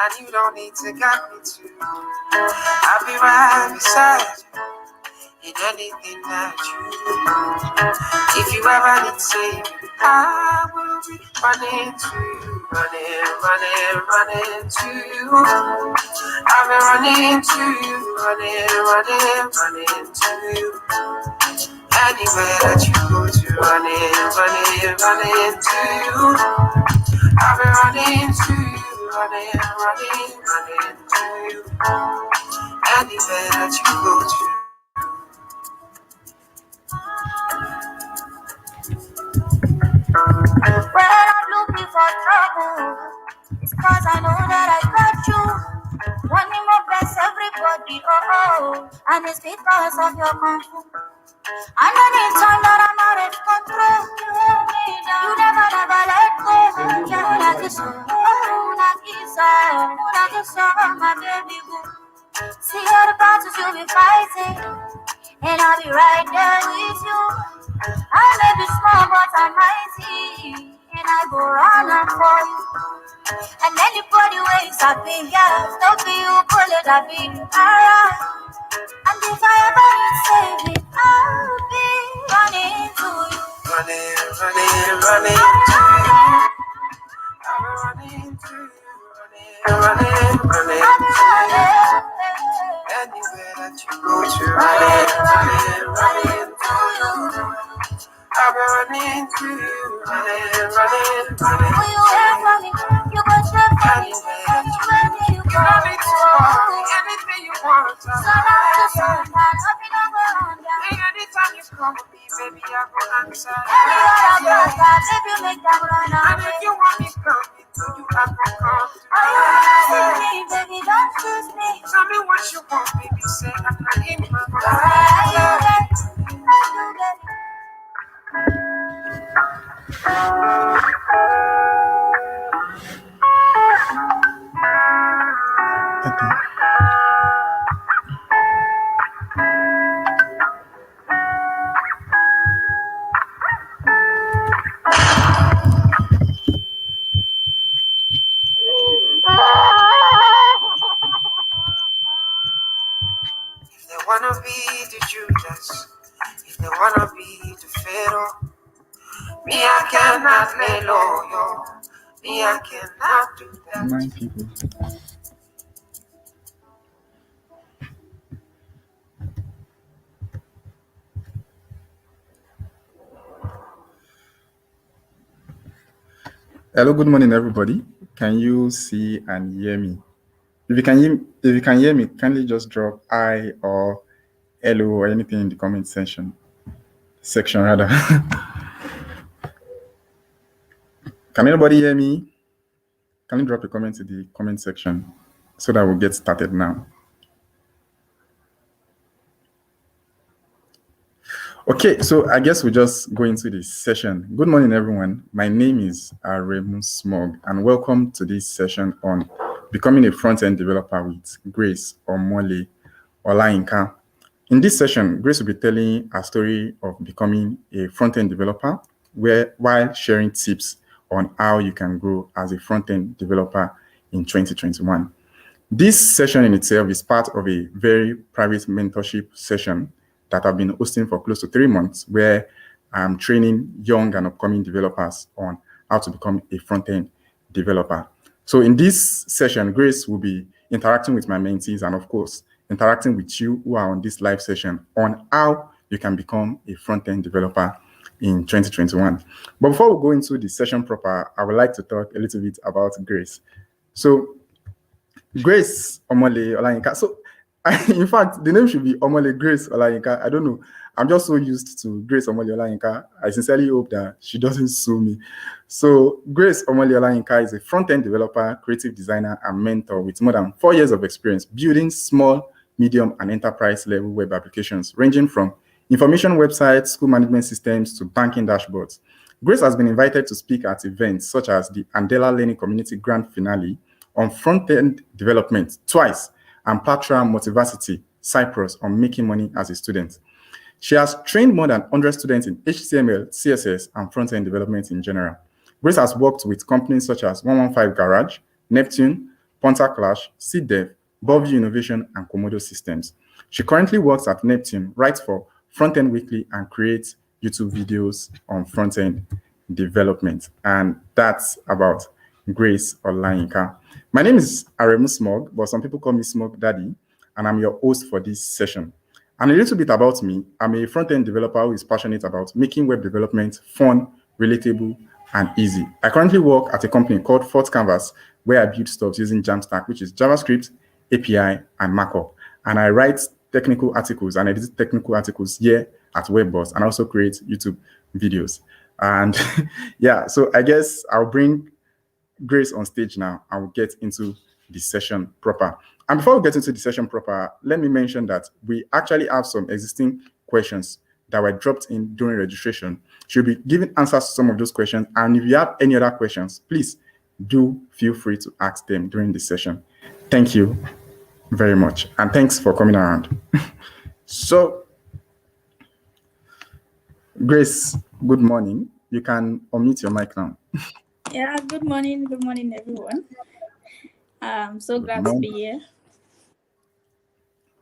And you don't need to guide me to. I'll be right beside you in anything that you do. If you ever need saving, I will be running to you, running to you. I'll be running to you, running to you. Anywhere that you go to, running to you. I'll be running to you, running to you. Anywhere that you go to. When I'm looking for trouble, it's cause I know that I got you. Wanting more bless everybody, and it's because of your comfort. And anytime that I'm out of control, you hold me down. You never let go. Yeah, like a song, like a song, my baby boo. See all the battles you'll be fighting, and I'll be right there with you. I may be small, but I'm mighty, and I go run for you. And anybody wakes up in gas, don't be you pull it up in alright. And if I ever need saving, I'll be running to you. Running to you. I'll be running to you. Running to you. Anywhere that you go to, running to you. I'll be running to you, running. Will you wait for me? You go straight for me. Anywhere that you go. You don't need to worry, anything you want. So now to sun, nothing ever on down. Anytime you come with me, baby, I go answer. Anywhere I go, baby, make them run And away. if you want me coming to you, I go come. Oh, you wanna see me, baby, don't choose me. Tell me what you want, baby, say I'm not in my Alright, you get it, you get it. If they wanna be the Judas, if they wanna be the Pharaoh, me I cannot lay low, yo. Me I cannot do that. 9 people. Hello, good morning, everybody. Can you see and hear me? If you can hear me, kindly just drop I or hello or anything in the comment section rather. Can anybody hear me? Can you drop a comment in the comment section so that we'll get started now? Okay, so I guess we'll just go into this session. Good morning, everyone. My name is Aremu Smog, and welcome to this session on becoming a front-end developer with Grace, Omole, Olayinka. In this session, Grace will be telling a story of becoming a front-end developer while sharing tips on how you can grow as a front-end developer in 2021. This session in itself is part of a very private mentorship session that I've been hosting for close to 3 months, where I'm training young and upcoming developers on how to become a front-end developer. So in this session, Grace will be interacting with my mentees and, of course, interacting with you who are on this live session on how you can become a front-end developer in 2021. But before we go into the session proper, I would like to talk a little bit about Grace. So Grace Omole Olayinka. So in fact, the name should be Omole Grace Olayinka. I don't know. I'm just so used to Grace Omole Olayinka. I sincerely hope that she doesn't sue me. So Grace Omole Olayinka is a front-end developer, creative designer, and mentor with more than 4 years of experience building small, medium, and enterprise-level web applications, ranging from information websites, school management systems, to banking dashboards. Grace has been invited to speak at events such as the Andela Learning Community Grand Finale on front-end development twice, and Patra Motivacity, Cyprus, on making money as a student. She has trained more than 100 students in HTML, CSS, and front-end development in general. Grace has worked with companies such as 115 Garage, Neptune, Ponta Clash, CDEV, Bellevue Innovation, and Komodo Systems. She currently works at Neptune, writes for Frontend Weekly, and creates YouTube videos on front-end development. And that's about Grace Olayinka. My name is Aremu Smog, but some people call me Smog Daddy, and I'm your host for this session. And a little bit about me, I'm a front-end developer who is passionate about making web development fun, relatable, and easy. I currently work at a company called Fort Canvas, where I build stuff using Jamstack, which is JavaScript, API, and markup. And I write technical articles and edit technical articles here at WebBoss, and also create YouTube videos. And yeah, so I guess I'll bring Grace on stage now, and we'll get into the session proper. And before we get into the session proper, let me mention that we actually have some existing questions that were dropped in during registration. She'll be giving answers to some of those questions. And if you have any other questions, please do feel free to ask them during the session. Thank you very much. And thanks for coming around. So, Grace, good morning. You can unmute your mic now. Yeah, good morning. Good morning, everyone. I'm so glad to be here.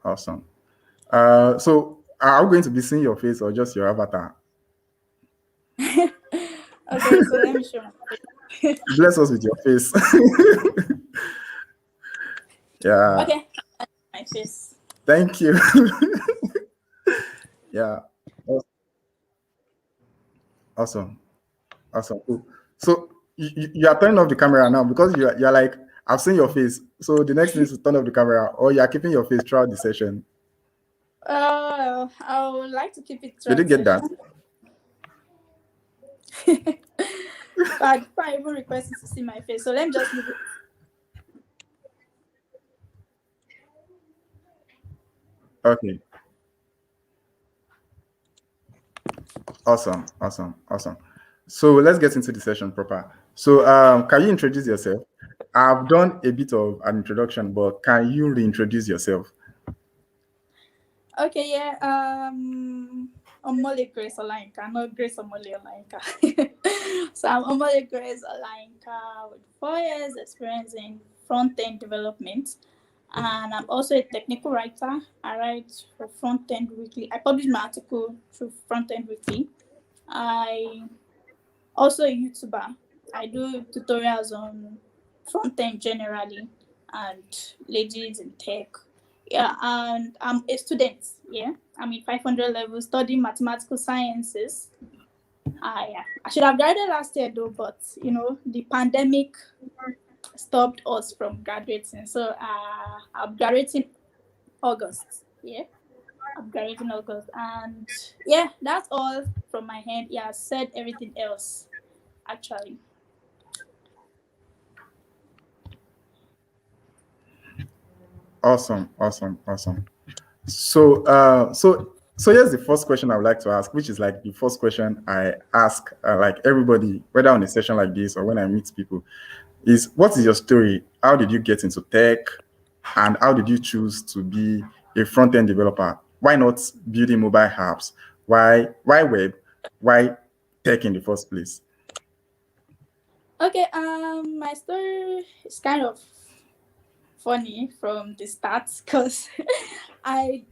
Awesome. So are we going to be seeing your face or just your avatar? Okay, so let me show my face. Bless us with your face. Yeah. Okay, my face. Thank you. Yeah. Awesome. Cool. So you are turning off the camera now because you're like, I've seen your face. So the next thing is to turn off the camera, or you're keeping your face throughout the session. I would like to keep it throughout. Did you get that? But I even requested to see my face, so let me just leave it. Okay. Awesome. So let's get into the session proper. So can you introduce yourself? I've done a bit of an introduction, but can you reintroduce yourself? Okay, yeah. Omole Grace Olayinka, not Grace Omole Olayinka. So I'm Omole Grace Olayinka with 4 years experience in front-end development. And I'm also a technical writer. I write for Frontend Weekly. I publish my article through Frontend Weekly. I also a YouTuber. I do tutorials on frontend generally and ladies in tech. Yeah, and I'm a student. Yeah, I'm in 500 level studying mathematical sciences. I should have graduated last year though, but the pandemic stopped us from graduating. So I'm graduating August. Yeah, I'm graduating August, and yeah, that's all from my hand. Yeah, I said everything else actually. Awesome. So here's the first question I would like to ask, which is like the first question I ask like everybody, whether on a session like this or when I meet people, is what is your story? How did you get into tech, and how did you choose to be a front-end developer? Why not building mobile apps? Why web? Why tech in the first place? Okay, my story is kind of funny from the start because I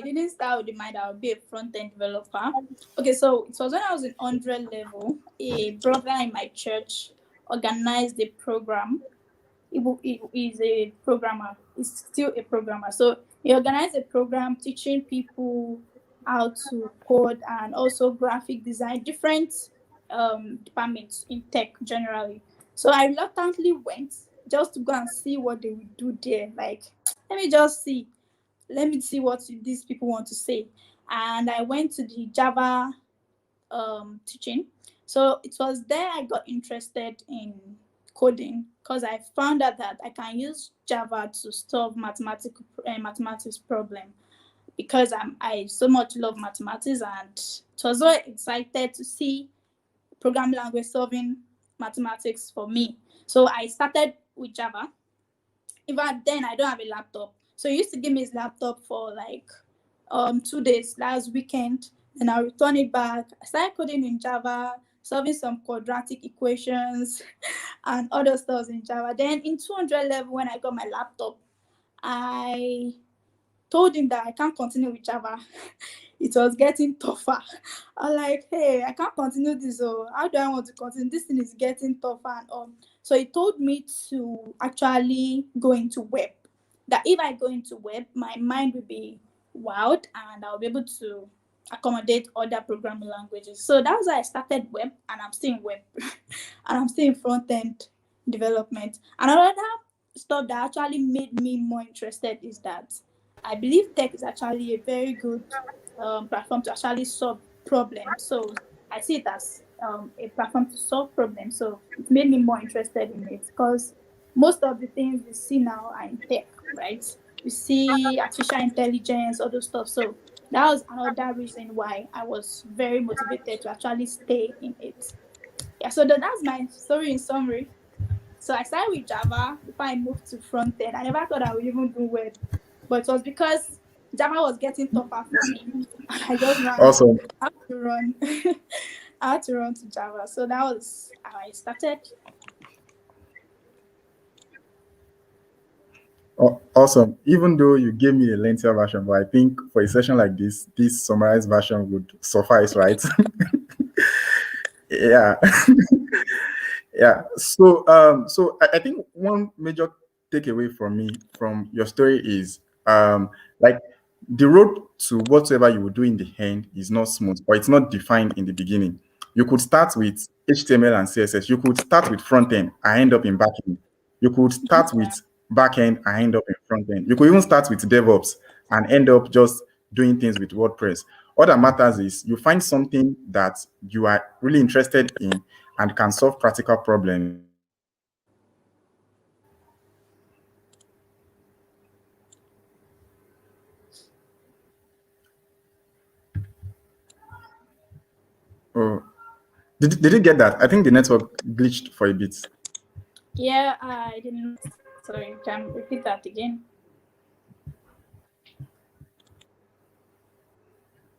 didn't start with the mind that I would be a front-end developer. Okay, so it was when I was in 100 level, a brother in my church organized a program. He is a programmer. He's still a programmer. So he organized a program teaching people how to code and also graphic design, different departments in tech generally. So I reluctantly went just to go and see what they would do there. Like, let me see what these people want to say. And I went to the Java teaching. So it was there I got interested in coding because I found out that I can use Java to solve mathematics problem because I so much love mathematics, and it was so excited to see programming language solving mathematics for me. So I started with Java. Even then, I don't have a laptop. So he used to give me his laptop for like 2 days last weekend. Then I return it back. I started coding in Java. solving some quadratic equations and other stuff in Java. Then in 200 level, when I got my laptop, I told him that I can't continue with Java. It was getting tougher. I'm like, hey, I can't continue this. So how do I want to continue? This thing is getting tougher and all. So he told me to actually go into web. That if I go into web, my mind will be wild and I'll be able to accommodate other programming languages. So that's why I started web, and I'm still in web. And I'm still in front end development. And another stuff that actually made me more interested is that I believe tech is actually a very good platform to actually solve problems. So I see it as a platform to solve problems. So it made me more interested in it because most of the things we see now are in tech, right? We see artificial intelligence, all those stuff. So that was another reason why I was very motivated to actually stay in it. Yeah, so that's my story in summary. So I started with Java before I moved to front end. I never thought I would even do web, but it was because Java was getting tougher for me. And I just ran. Awesome. I had to run. I had to run to Java. So that was how I started. Awesome. Even though you gave me a lengthier version, but I think for a session like this summarized version would suffice, right? Yeah. Yeah. So I think one major takeaway from me from your story is like the road to whatever you will do in the end is not smooth, or it's not defined in the beginning. You could start with HTML and CSS. You could start with front end and end up in back end. You could start Yeah. with back end and end up in front end. You could even start with DevOps and end up just doing things with WordPress. All that matters is you find something that you are really interested in and can solve practical problems. Oh, did you get that? I think the network glitched for a bit. Yeah, I didn't. Sorry, can you repeat that again?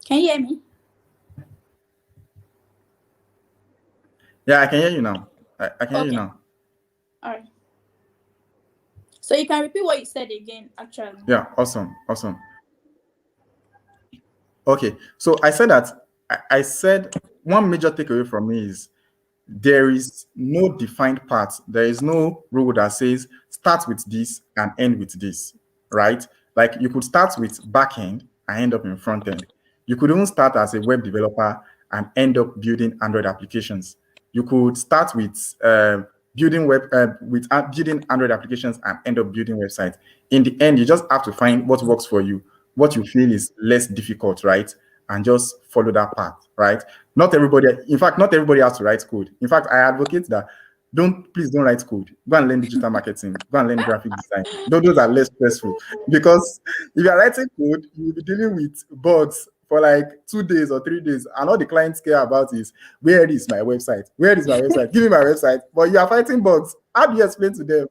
Can you hear me? Yeah, I can hear you now. I can hear you Okay. now. All right. So you can repeat what you said again, actually. Yeah, awesome, awesome. Okay, so I said that I said one major takeaway from me is there is no defined path. There is no rule that says start with this and end with this, right? Like you could start with back end and end up in front end. You could even start as a web developer and end up building Android applications. You could start with building Android applications and end up building websites. In the end, you just have to find what works for you, what you feel is less difficult, right? And just follow that path, right? Not everybody, in fact, not everybody has to write code. In fact, I advocate that please don't write code. Go and learn digital marketing. Go and learn graphic design. Those are less stressful because if you're writing code, you'll be dealing with bugs for like 2 days or 3 days, and all the clients care about is where is my website? Where is my website? Give me my website. But you are fighting bugs. How do you explain to them?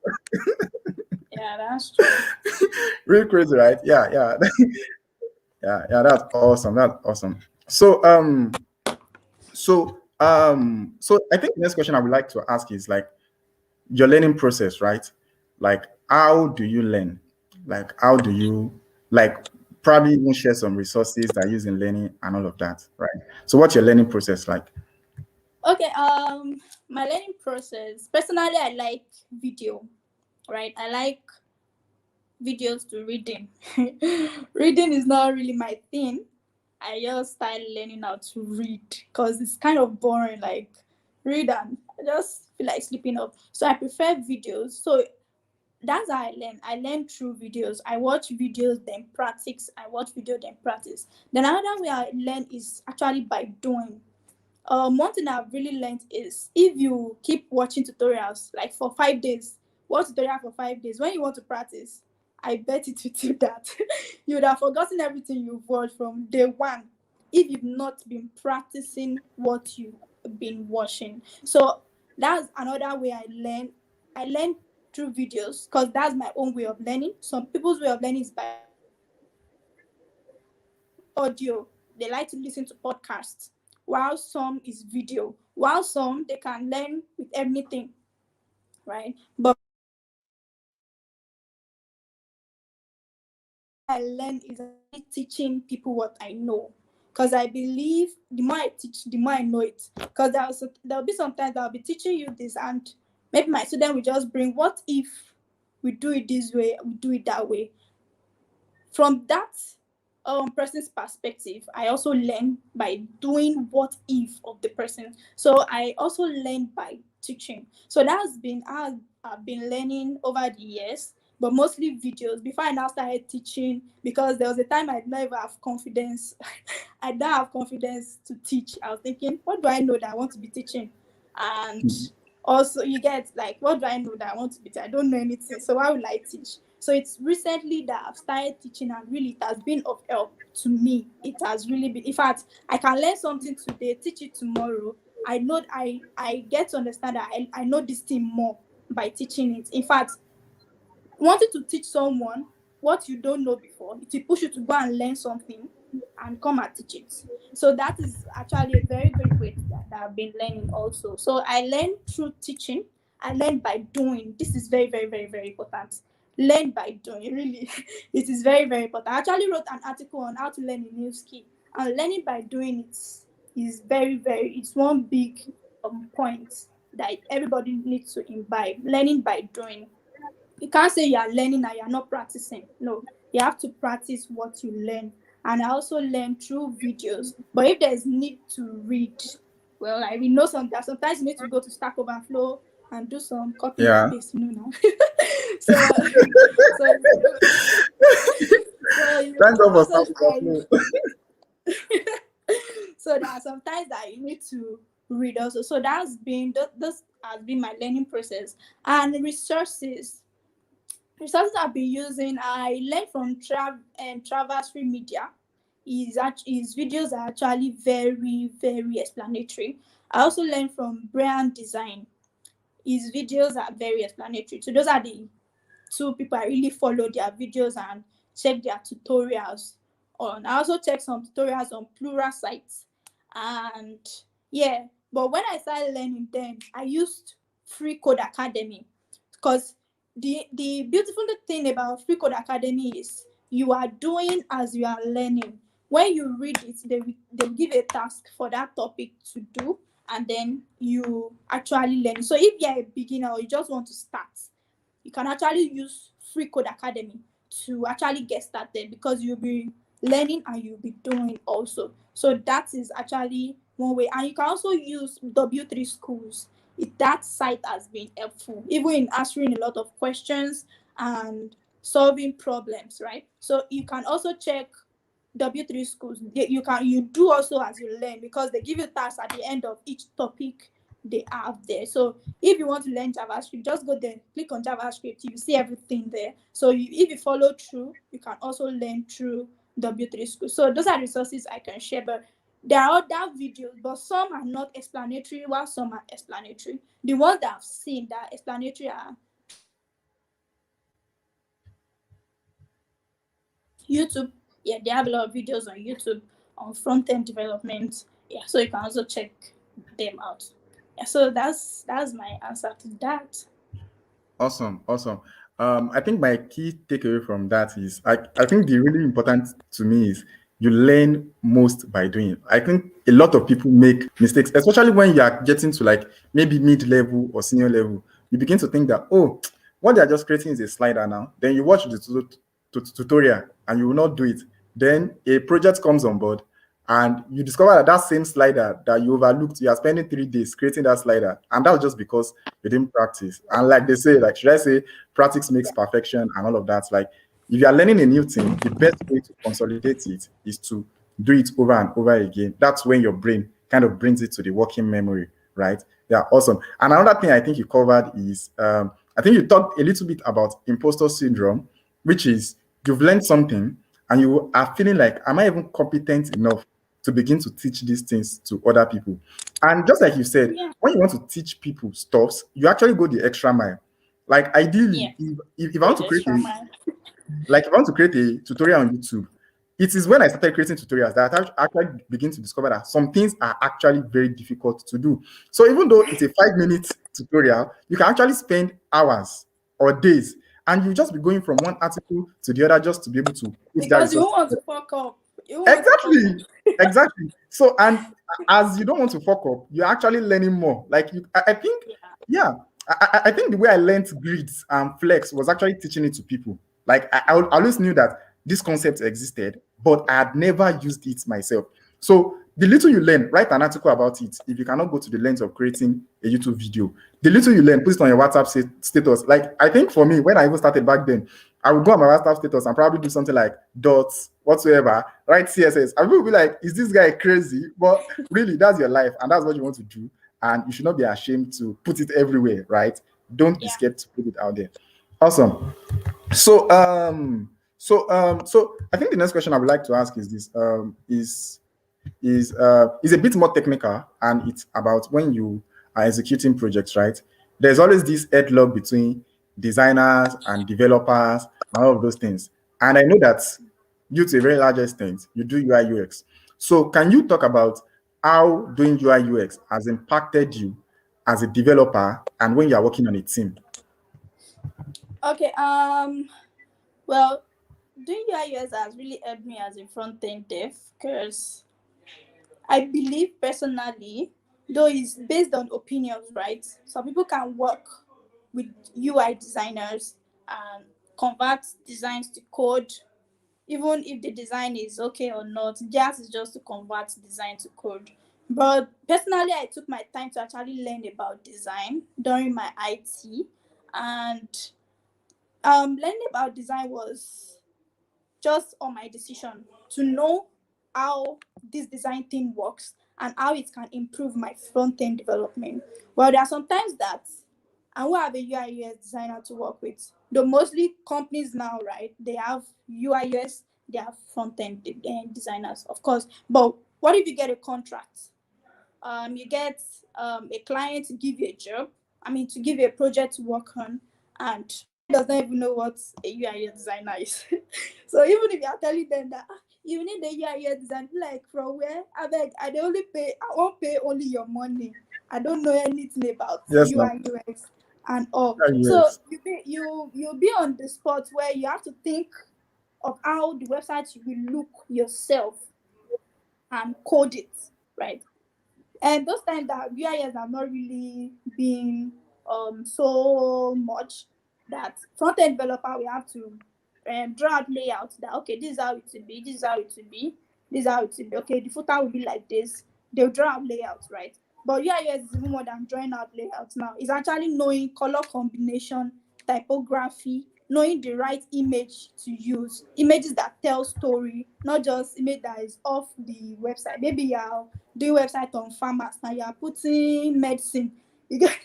Yeah, that's true. Real crazy, right? Yeah, yeah. Yeah, that's awesome. That's awesome. So so I think the next question I would like to ask is like your learning process, right? Like how do you learn? Like how do you like probably even share some resources that you use in learning and all of that, right? So what's your learning process like? Okay, my learning process. Personally, I like video, right? I like videos to reading. Reading is not really my thing. I just started learning how to read because it's kind of boring. Like read and I just feel like sleeping up. So I prefer videos. So that's how I learn. I learn through videos. I watch videos, then practice. I watch video, then practice. Then another way I learn is actually by doing. One thing I've really learned is if you keep watching tutorials like for 5 days, watch tutorial for 5 days, when you want to practice, I bet it will do that. You would have forgotten everything you've watched from day one if you've not been practicing what you've been watching. So that's another way I learn. I learn through videos because that's my own way of learning. Some people's way of learning is by audio. They like to listen to podcasts. while some is video, while some they can learn with anything, right? But I learn is actually teaching people what I know. Because I believe the more I teach, the more I know it. Because there'll be sometimes I'll be teaching you this, and maybe my student will just bring, what if we do it this way, we do it that way. From that person's perspective, I also learn by doing what if of the person. So I also learn by teaching. So that's been I've been learning over the years, but mostly videos before I now started teaching, because there was a time I never have confidence. I don't have confidence to teach. I was thinking, what do I know that I want to be teaching? And also you get like, what do I know that I want to be teaching? I don't know anything, so why would I teach? So it's recently that I've started teaching, and really it has been of help to me. It has really been, in fact, I can learn something today, teach it tomorrow. I know I get to understand that I know this thing more by teaching it. In fact, wanting to teach someone what you don't know before, it will push you to go and learn something and come and teach it. So that is actually a very great way that I've been learning also. So I learn through teaching. I learn by doing. This is very, very, very, very important. Learn by doing, really. It is very, very important. I actually wrote an article on how to learn a new skill. And learning by doing it is very, very, it's one big point that everybody needs to imbibe. Learning by doing. You can't say you are learning and you are not practicing. No, you have to practice what you learn. And I also learn through videos. But if there's need to read, well, I know sometimes you need to go to Stack Overflow and do some copy and Yeah. paste, now. so so you Thank God for also Staff Overflow. so there are sometimes that you need to read also. So this has been my learning process. And resources I've been using, I learned from Traverse Free Media. His videos are actually very, very explanatory. I also learned from Brand Design. His videos are very explanatory. So those are the two people I really follow their videos and check their tutorials on. I also check some tutorials on Plural sites. And yeah, but when I started learning, then I used Free Code Academy, because the beautiful thing about Free Code Academy is you are doing as you are learning. When you read it, they will give a task for that topic to do, and then you actually learn. So if you're a beginner or you just want to start, you can actually use Free Code Academy to actually get started, because you'll be learning and you'll be doing also. So that is actually one way. And you can also use W3 Schools. That site has been helpful, even in answering a lot of questions and solving problems, right? So you can also check W3 Schools. You do also as you learn, because they give you tasks at the end of each topic they have there. So if you want to learn JavaScript, just go there, click on JavaScript, you see everything there. So if you follow through, you can also learn through W3 Schools. So those are resources I can share, but there are other videos, but some are not explanatory, while some are explanatory. The ones that I've seen that are explanatory are YouTube. Yeah, they have a lot of videos on YouTube on front-end development. Yeah, so you can also check them out. Yeah, so that's my answer to that. Awesome. I think my key takeaway from that is I think the really important to me is you learn most by doing. I think a lot of people make mistakes, especially when you are getting to like maybe mid-level or senior level. You begin to think that, oh, what they are just creating is a slider now. Then you watch the tutorial and you will not do it. Then a project comes on board and you discover that same slider that you overlooked, you are spending 3 days creating that slider, and that was just because you didn't practice. And like they say, like, should I say, practice makes perfection and all of that. Like, if you are learning a new thing, the best way to consolidate it is to do it over and over again. That's when your brain kind of brings it to the working memory, right? Yeah, awesome. And another thing I think you covered is, I think you talked a little bit about imposter syndrome, which is you've learned something and you are feeling like, am I even competent enough to begin to teach these things to other people? And just like you said, Yeah. when you want to teach people stuffs, you actually go the extra mile. Like ideally, Yeah. if I want to create a tutorial on YouTube, it is when I started creating tutorials that I actually begin to discover that some things are actually very difficult to do. So even though it's a 5 minute tutorial, you can actually spend hours or days, and you just be going from one article to the other just to be able to put that Because you resource. won't want to fuck up. You won't want to fuck up. Exactly. Exactly. So, and as you don't want to fuck up, you're actually learning more. Like I think, Yeah. yeah, I think the way I learned grids and flex was actually teaching it to people. Like I always knew that this concept existed, but I had never used it myself. So the little you learn, write an article about it. If you cannot go to the length of creating a YouTube video, the little you learn, put it on your WhatsApp status. Like I think for me, when I even started back then, I would go on my WhatsApp status and probably do something like dots whatsoever, write CSS. And people will be like, is this guy crazy? But really, that's your life and that's what you want to do. And you should not be ashamed to put it everywhere, right? Don't be Yeah. scared to put it out there. Awesome. So I think the next question I would like to ask is this: is a bit more technical, and it's about when you are executing projects, right? There's always this headlock between designers and developers and all of those things. And I know that you, to a very large extent, you do UI UX. So can you talk about how doing UI UX has impacted you as a developer and when you are working on a team? Okay. Well, doing UI has really helped me as a front end dev because I believe personally, though it's based on opinions, right? Some people can work with UI designers and convert designs to code, even if the design is okay or not. Theirs is just to convert design to code. But personally, I took my time to actually learn about design during my IT, and learning about design was just on my decision to know how this design thing works and how it can improve my front end development. Well, there are sometimes that I will have a UI UX designer to work with. Though mostly companies now, right? They have UI UX, they have front end designers, of course. But what if you get a contract? You get a client to give you a job, to give you a project to work on, and does not even know what a UI designer is. So even if you are telling them that you need a UI design, like from where? I beg, I won't pay only your money. I don't know anything about Yes, now. UI UX and all. UI So UX. you'll be on the spot where you have to think of how the website will look yourself and code it, right? And those times that UIs have not really been so much that front end developer we have to draw out layouts that okay, this is how it will be, this is how it will be, this is how it will be. Okay, the footer will be like this. They'll draw out layouts, right? But UIS is even more than drawing out layouts now. It's actually knowing color combination, typography, knowing the right image to use, images that tell story, not just image that is off the website. Maybe you're doing website on farmers now you're putting medicine. You get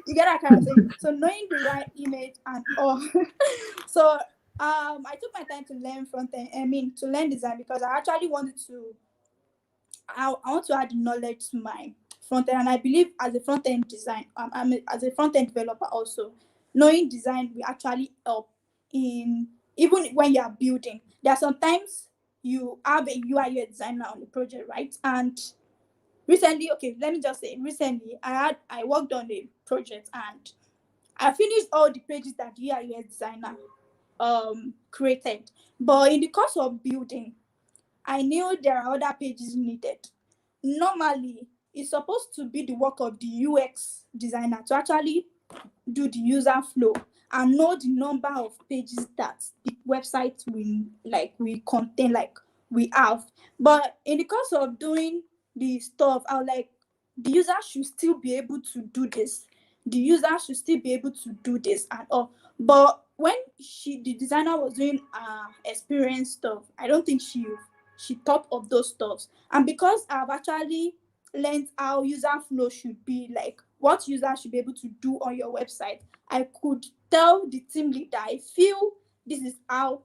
you get that kind of thing. So knowing the right image and all. So I took my time to learn front end, to learn design because I actually wanted to I want to add knowledge to my front end, and I believe as a front end design, as a front end developer also, knowing design will actually help in even when you are building. There are sometimes you have a UI UX designer on the project, right? And recently, okay, let me just say, recently I worked on a project and I finished all the pages that the UI UX designer created, but in the course of building, I knew there are other pages needed. Normally, it's supposed to be the work of the UX designer to actually do the user flow and know the number of pages that the website will contain, like we have. But in the course of doing the stuff, I was like, the user should still be able to do this. The user should still be able to do this and all. But when the designer was doing experience stuff, I don't think she thought of those stuffs. And because I've actually learned how user flow should be, like what users should be able to do on your website, I could tell the team leader, I feel this is how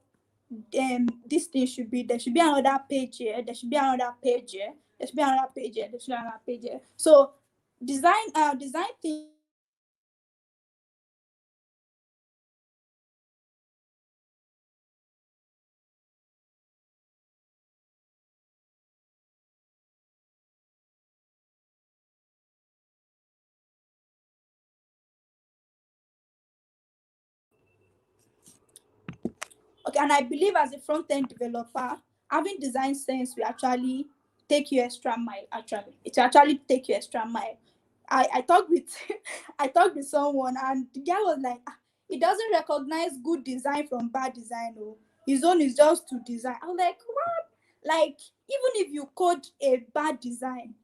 this thing should be. There should be another page here, there should be another page here, there should be another page here, there should be another page here. So design thing Okay, and I believe as a front-end developer, having design sense will actually take you extra mile. Actually, it will actually take you extra mile. I talked with I talked with someone, and the guy was like, he doesn't recognize good design from bad design. Oh, his own is just to design. I'm like, what? Like, even if you code a bad design,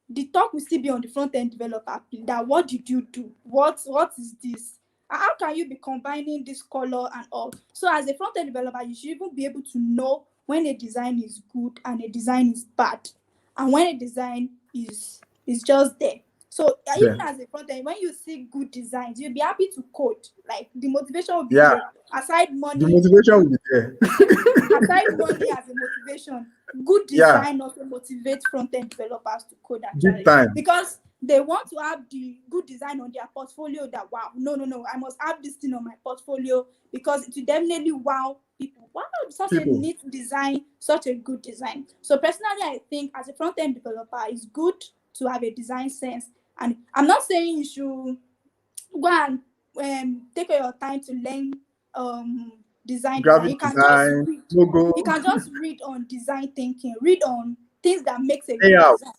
the talk will still be on the front end developer that what did you do? What is this? How can you be combining this color and all? So as a front end developer, you should even be able to know when a design is good and a design is bad, and when a design is just there. So even Yeah. as a front end, when you see good designs, you'll be happy to code. Like the motivation will be Yeah. there. Aside The money, motivation will be there. aside money as a motivation, good Yeah. design also motivates front-end developers to code Big actually, time. because they want to have the good design on their portfolio. That wow, no, I must have this thing on my portfolio because it will definitely wow people. Wow, such a People. neat design, such a good design. So personally, I think as a front-end developer, it's good to have a design sense. And I'm not saying you should go and take your time to learn design. Graphic You can just design, read. logo, You can just read on design thinking. Read on things that makes a good layout, design.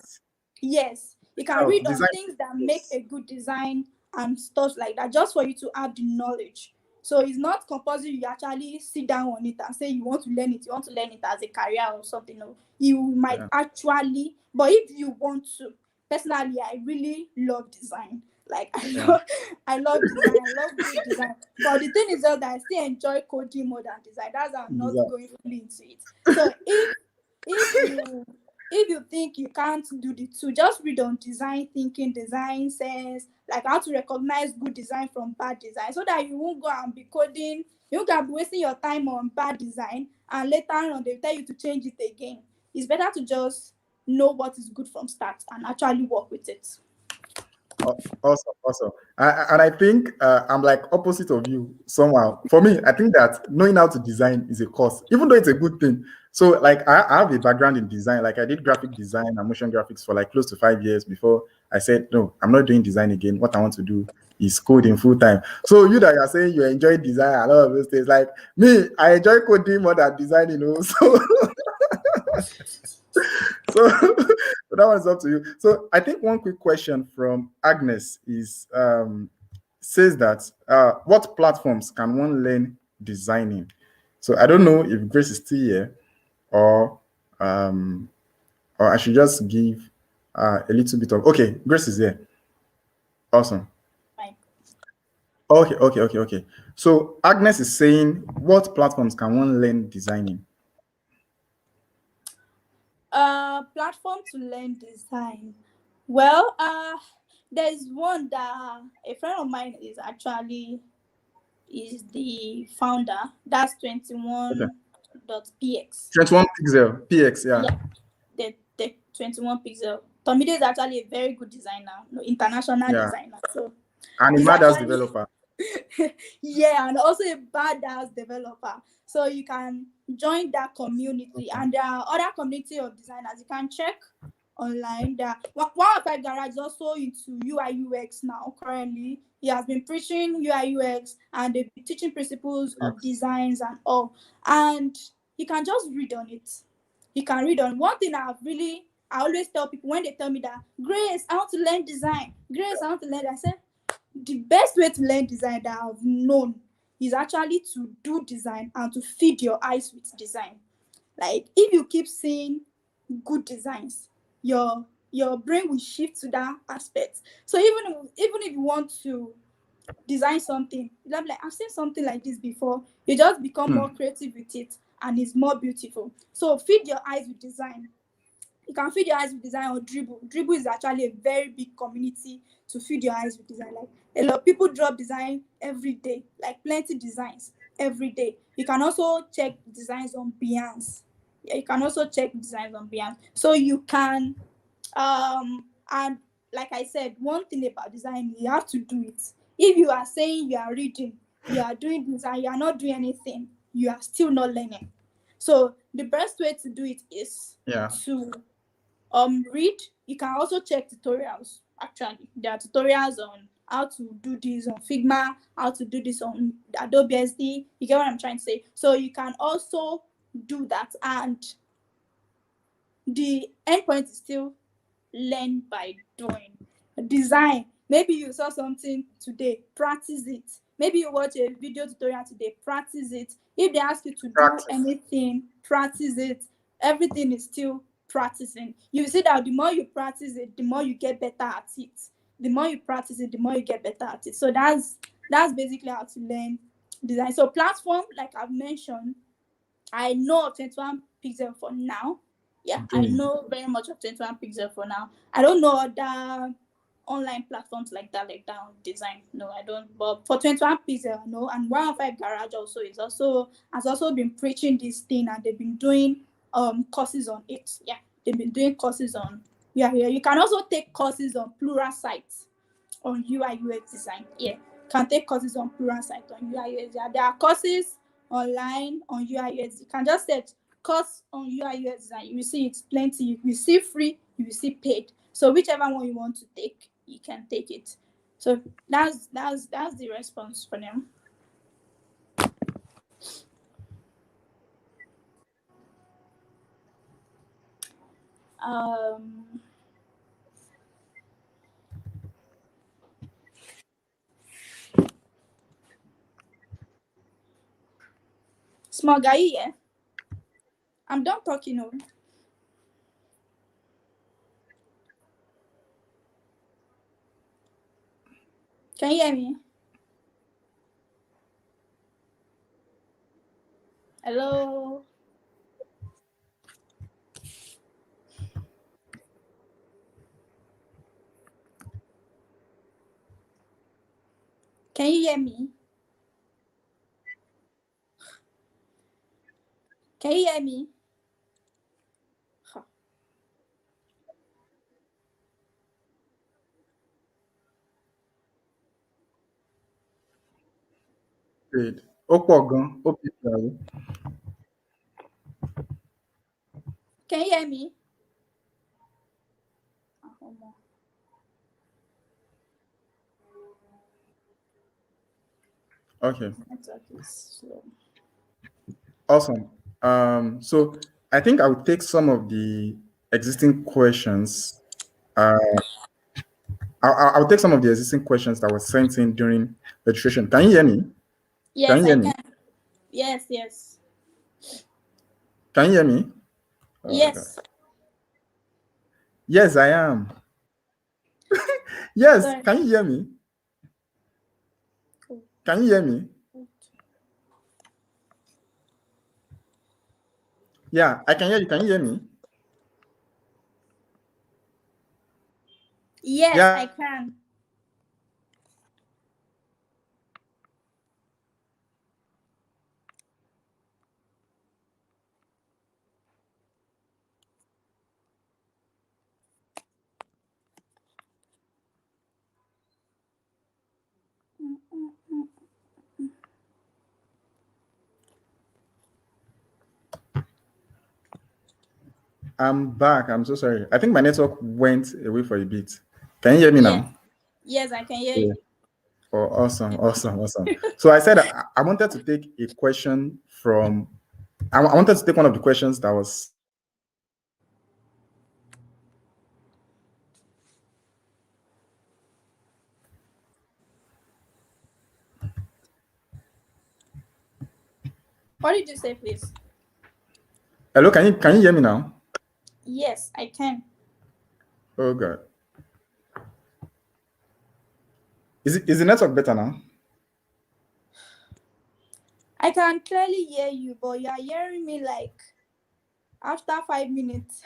Yes, you can read on design. things that make Yes. a good design and stuff like that, just for you to have the knowledge. So it's not compulsory you actually sit down on it and say you want to learn it. You want to learn it as a career or something. No, you might Yeah. actually, but if you want to, personally, I really love design. Like Yeah. I love design. I love good design. But the thing is just that I still enjoy coding more than design. That's why I'm not Design. going fully into it. So if you think you can't do the two, just read on design thinking, design sense, like how to recognize good design from bad design, so that you won't go and be coding. You won't be wasting your time on bad design, and later on they tell you to change it again. It's better to just know what is good from start and actually work with it. Awesome, awesome. And I think I'm like opposite of you somehow. For me, I think that knowing how to design is a course, even though it's a good thing. So, like, I have a background in design. Like, I did graphic design and motion graphics for like close to 5 years before I said, no, I'm not doing design again. What I want to do is coding full time. So, you that are saying you enjoy design and all of those things, like me, I enjoy coding more than designing. So, so, so that one's up to you. So I think one quick question from Agnes is says that what platforms can one learn designing? So I don't know if Grace is still here or um or I should just give a little bit of okay, Grace is here. Awesome. Like, Okay. So Agnes is saying what platforms can one learn designing? platform to learn design. Well, there's one that a friend of mine is the founder. That's Okay. 21.px. 21 pixel PX, yeah. Yeah, the 21 pixel. Tomide is actually a very good designer, no, international Yeah. designer. So And a he's madass actually developer. yeah, and also a badass developer. So you can join that community, and there are other community of designers. You can check online. There one of my garage is also into UI UX now. Currently, he has been preaching UI UX and they've been teaching principles of designs and all. And you can just read on it. You can read on one thing I always tell people when they tell me that Grace, I want to learn design. Grace, I want to learn. I say the best way to learn design that I've known is actually to do design and to feed your eyes with design. Like if you keep seeing good designs, your brain will shift to that aspect. So even if you want to design something, you'll be like, I've seen something like this before. You just become more creative with it and it's more beautiful. So feed your eyes with design. You can feed your eyes with design or Dribble. Dribble is actually a very big community to feed your eyes with design. Like a lot of people drop design every day, like plenty designs every day. You can also check designs on Behance. Yeah, you can also check designs on Behance. So you can and like I said, one thing about design, you have to do it. If you are saying you are reading, you are doing design, you are not doing anything, you are still not learning. So the best way to do it is Yeah. to read. You can also check tutorials. Actually, there are tutorials on how to do this on Figma, how to do this on Adobe SD. You get what I'm trying to say? So you can also do that, and the endpoint is still learn by doing. Design, maybe you saw something today, practice it. Maybe you watch a video tutorial today, practice it. If they ask you to do anything, practice it. Everything is still practicing. You see that the more you practice it, the more you get better at it. The more you practice it, the more you get better at it. So that's basically how to learn design. So platform, like I've mentioned, I know of 21 Pixel for now. Yeah, I know very much of 21 Pixel for now. I don't know other online platforms like that on design. No, I don't. But for 21 Pixel, I know. And 115 Garage also has also been preaching this thing, and they've been doing courses on it. Yeah, they've been doing courses on. Yeah. You can also take courses on Plural sites on UI UX design. Yeah, can take courses on Plural site on UI UX. There are courses online on UI UX. You can just search course on UI UX design. You will see it's plenty. You will see free, you will see paid. So whichever one you want to take, you can take it. So that's the response for them. Small guy, yeah. I'm done talking now. Can you hear me? Hello? Can you hear me? Can you hear me? Huh. Great. Ó pọ̀ gan. Ó pọ̀ gan. Can you hear me? Okay. Network is slow. Awesome. So I think I will take some of the existing questions. I'll take some of the existing questions that were sent in during registration. Can you hear me? Yes, Can you hear I me? can. Yes. Can you hear me? Oh, Yes. God. Yes, I am. Yes. Sorry. Can you hear me? Can you hear me? Yeah, I can hear you. Can you hear me? Yes, Yeah. I can. I'm back. I'm so sorry. I think my network went away for a bit. Can you hear me now? Yes, I can hear Yeah. you. Oh, awesome. So I said I wanted to take a question from. I wanted to take one of the questions that was. What did you say, please? Hello, can you hear me now? Yes, I can. Oh God. Is the network better now? I can clearly hear you, but you are hearing me like after 5 minutes.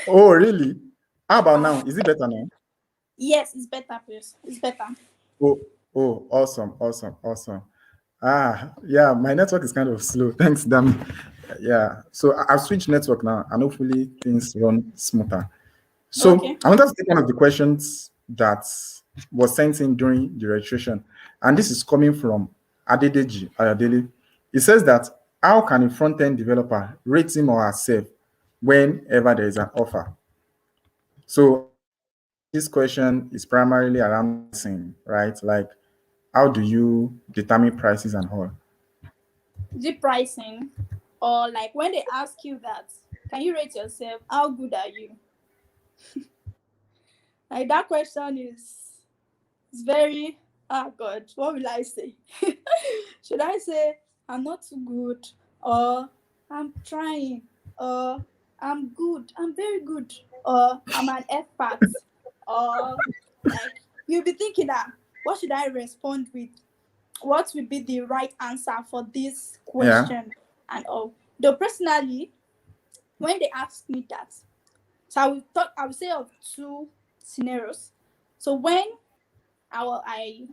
Oh, really? How about now? Is it better now? Yes, it's better, please. It's better. Oh, awesome. Yeah, my network is kind of slow. Thanks, damn. Yeah, so I've switched network now, and hopefully things run smoother. So Okay. I wanted to take one of the questions that was sent in during the registration, and this is coming from Adedeji Ayadele. It says that how can a front-end developer rate him or herself whenever there is an offer? So this question is primarily around pricing, right? Like, how do you determine prices and all? Is it pricing? Or like when they ask you that, can you rate yourself? How good are you? Like that question is very, oh God, what will I say? Should I say I'm not too good, or I'm trying, or I'm good, I'm very good, or I'm an expert, or like you'll be thinking that what should I respond with? What will be the right answer for this Yeah. question and all? Though personally, when they ask me that, so I will say of two scenarios. So when I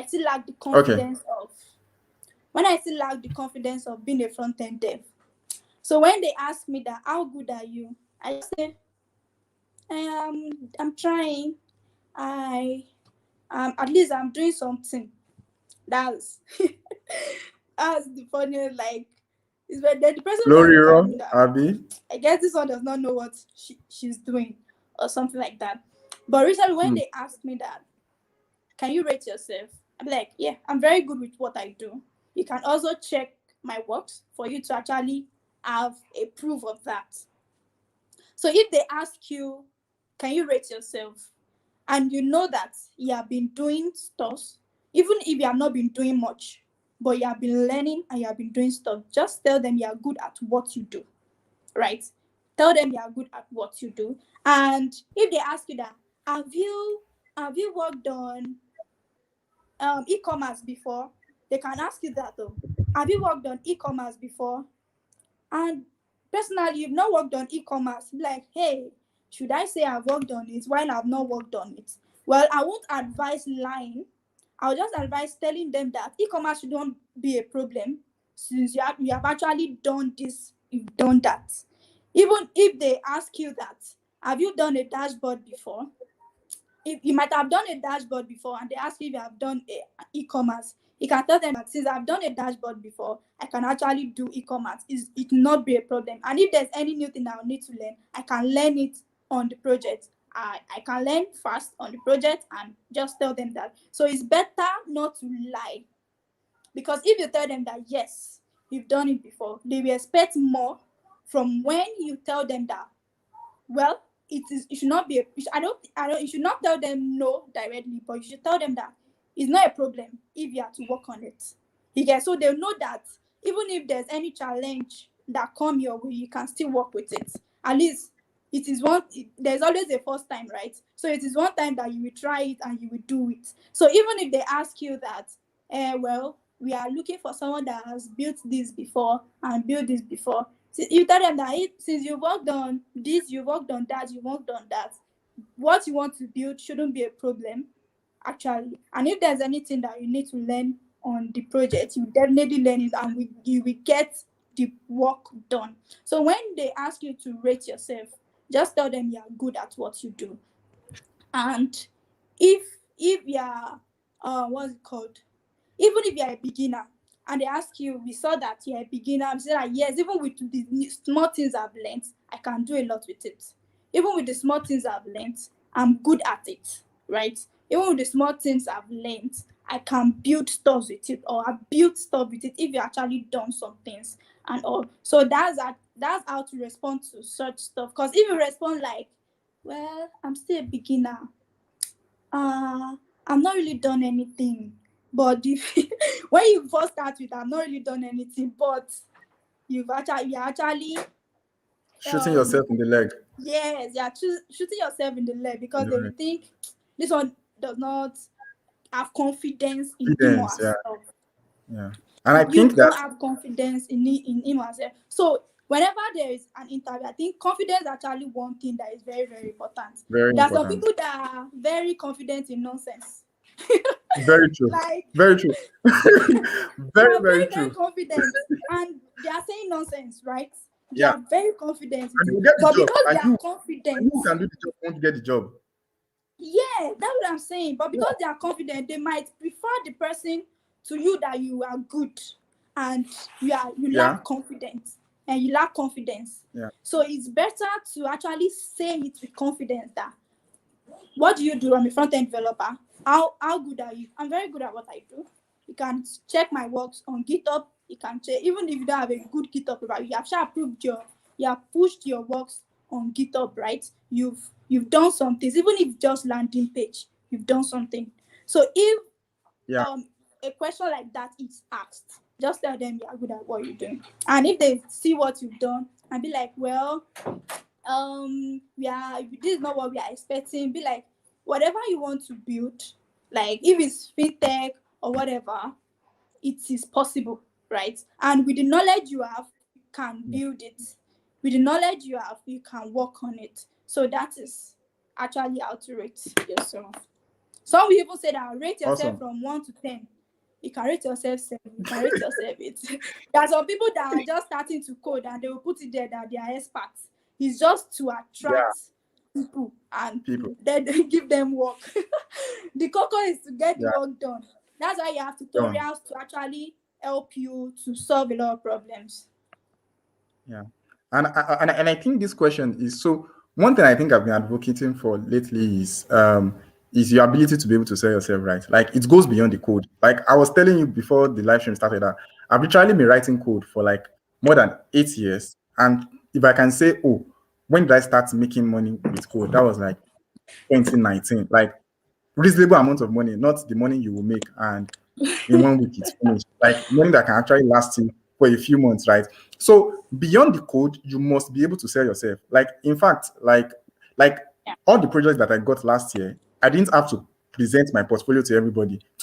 still lack the Okay. confidence of when I still lack the confidence of being a front end dev. So when they ask me that, how good are you? I just say, I'm trying. I at least I'm doing something. That's that's the funniest. Like, is when then the person will just look at Floriro, me that Abby. I guess this one does not know what she's doing or something like that. But recently, when they asked me that, can you rate yourself? I'm like, yeah, I'm very good with what I do. You can also check my works for you to actually have a proof of that. So if they ask you, can you rate yourself? And you know that you have been doing stuff, even if you have not been doing much, but you have been learning and you have been doing stuff, just tell them you are good at what you do, right? Tell them you are good at what you do. And if they ask you that, have you worked on e-commerce before? They can ask you that though. Have you worked on e-commerce before? And personally, you've not worked on e-commerce. Like, hey, should I say I've worked on it while I've not worked on it? Well, I won't advise lying. I'll just advise telling them that e-commerce shouldn't be a problem since you have actually done this, you've done that. Even if they ask you that, have you done a dashboard before? If you might have done a dashboard before and they ask you if you have done e-commerce, you can tell them that since I've done a dashboard before, I can actually do e-commerce. It will not be a problem. And if there's any new thing I'll need to learn, I can learn it on the project. I can learn fast on the project and just tell them that. So it's better not to lie, because if you tell them that yes, you've done it before, they will expect more from when you tell them that. Well, it should not be you should not tell them no directly, but you should tell them that it's not a problem if you have to work on it. So they'll know that even if there's any challenge that come your way, you can still work with it. At least there's always a first time, right? So it is one time that you will try it and you will do it. So even if they ask you that, well, we are looking for someone that has built this before and built this before, you tell them that since you've worked on this, you've worked on that, you've worked on that, what you want to build shouldn't be a problem, actually. And if there's anything that you need to learn on the project, you definitely learn it and you will get the work done. So when they ask you to rate yourself, just tell them you're good at what you do. And if you're what's it called? Even if you're a beginner and they ask you, we saw that you're a beginner, I'm saying that yes, even with the small things I've learned, I can do a lot with it. Even with the small things I've learned, I'm good at it, right? Even with the small things I've learned, I can build stuff with it, or I built stuff with it if you actually done some things and all. So that's how to respond to such stuff. Because if you respond like, well, I'm still a beginner, I've not really done anything. But when you first start with, I've not really done anything, but you're actually Shooting yourself in the leg. yes, you're shooting yourself in the leg, because they Right. will think this one does not have confidence in him or Confidence, yeah. herself. Yeah. And I You think don't that have confidence in him or herself. So whenever there is an interview, I think confidence is actually one thing that is very, very important. very There are some important. people that are very confident in nonsense. Very true. Like Very true. they Very, are very very, very true. confident and they are saying nonsense, right? They Yeah. are very confident with And it. you get the But job. because they And are you confident, who can do the job won't get the job. yeah, that's what I'm saying. But because they are confident, they might prefer the person to you that you are good and you Yeah. lack confidence and you lack confidence. Yeah. So it's better to actually say it with confidence that what do you do? I'm a front-end developer. How good are you? I'm very good at what I do. You can check my works on GitHub. You can check, even if you don't have a good GitHub profile, you have you have pushed your works on GitHub, right? You've done some things, even if just landing page, you've done something. So if Yeah. a question like that is asked, just tell them you are good at what you're doing. And if they see what you've done and be like, well, this is not what we are expecting, be like, whatever you want to build, like if it's fintech or whatever, it is possible, right? And with the knowledge you have, you can build it. With the knowledge you have, you can work on it. So that is actually how to rate yourself. Some people say that rate yourself from 1 to 10. You can rate yourself 7. You can rate yourself 8. There are some people that are just starting to code and they will put it there that they are experts. It's just to attract people and then they give them work. The cocoa is to get the work done. That's why you have tutorials to actually help you to solve a lot of problems. Yeah. And I think this question is, so one thing I think I've been advocating for lately is your ability to be able to sell yourself, right? Like it goes beyond the code. Like I was telling you before the live stream started that I've literally been writing code for like more than 8 years. And if I can say, oh, when did I start making money with code? That was like 2019. Like reasonable amount of money, not the money you will make and in 1 week it's finished. Like money that can actually last you for a few months, right? So beyond the code, you must be able to sell yourself. Like in fact, like all the projects that I got last year, I didn't have to present my portfolio to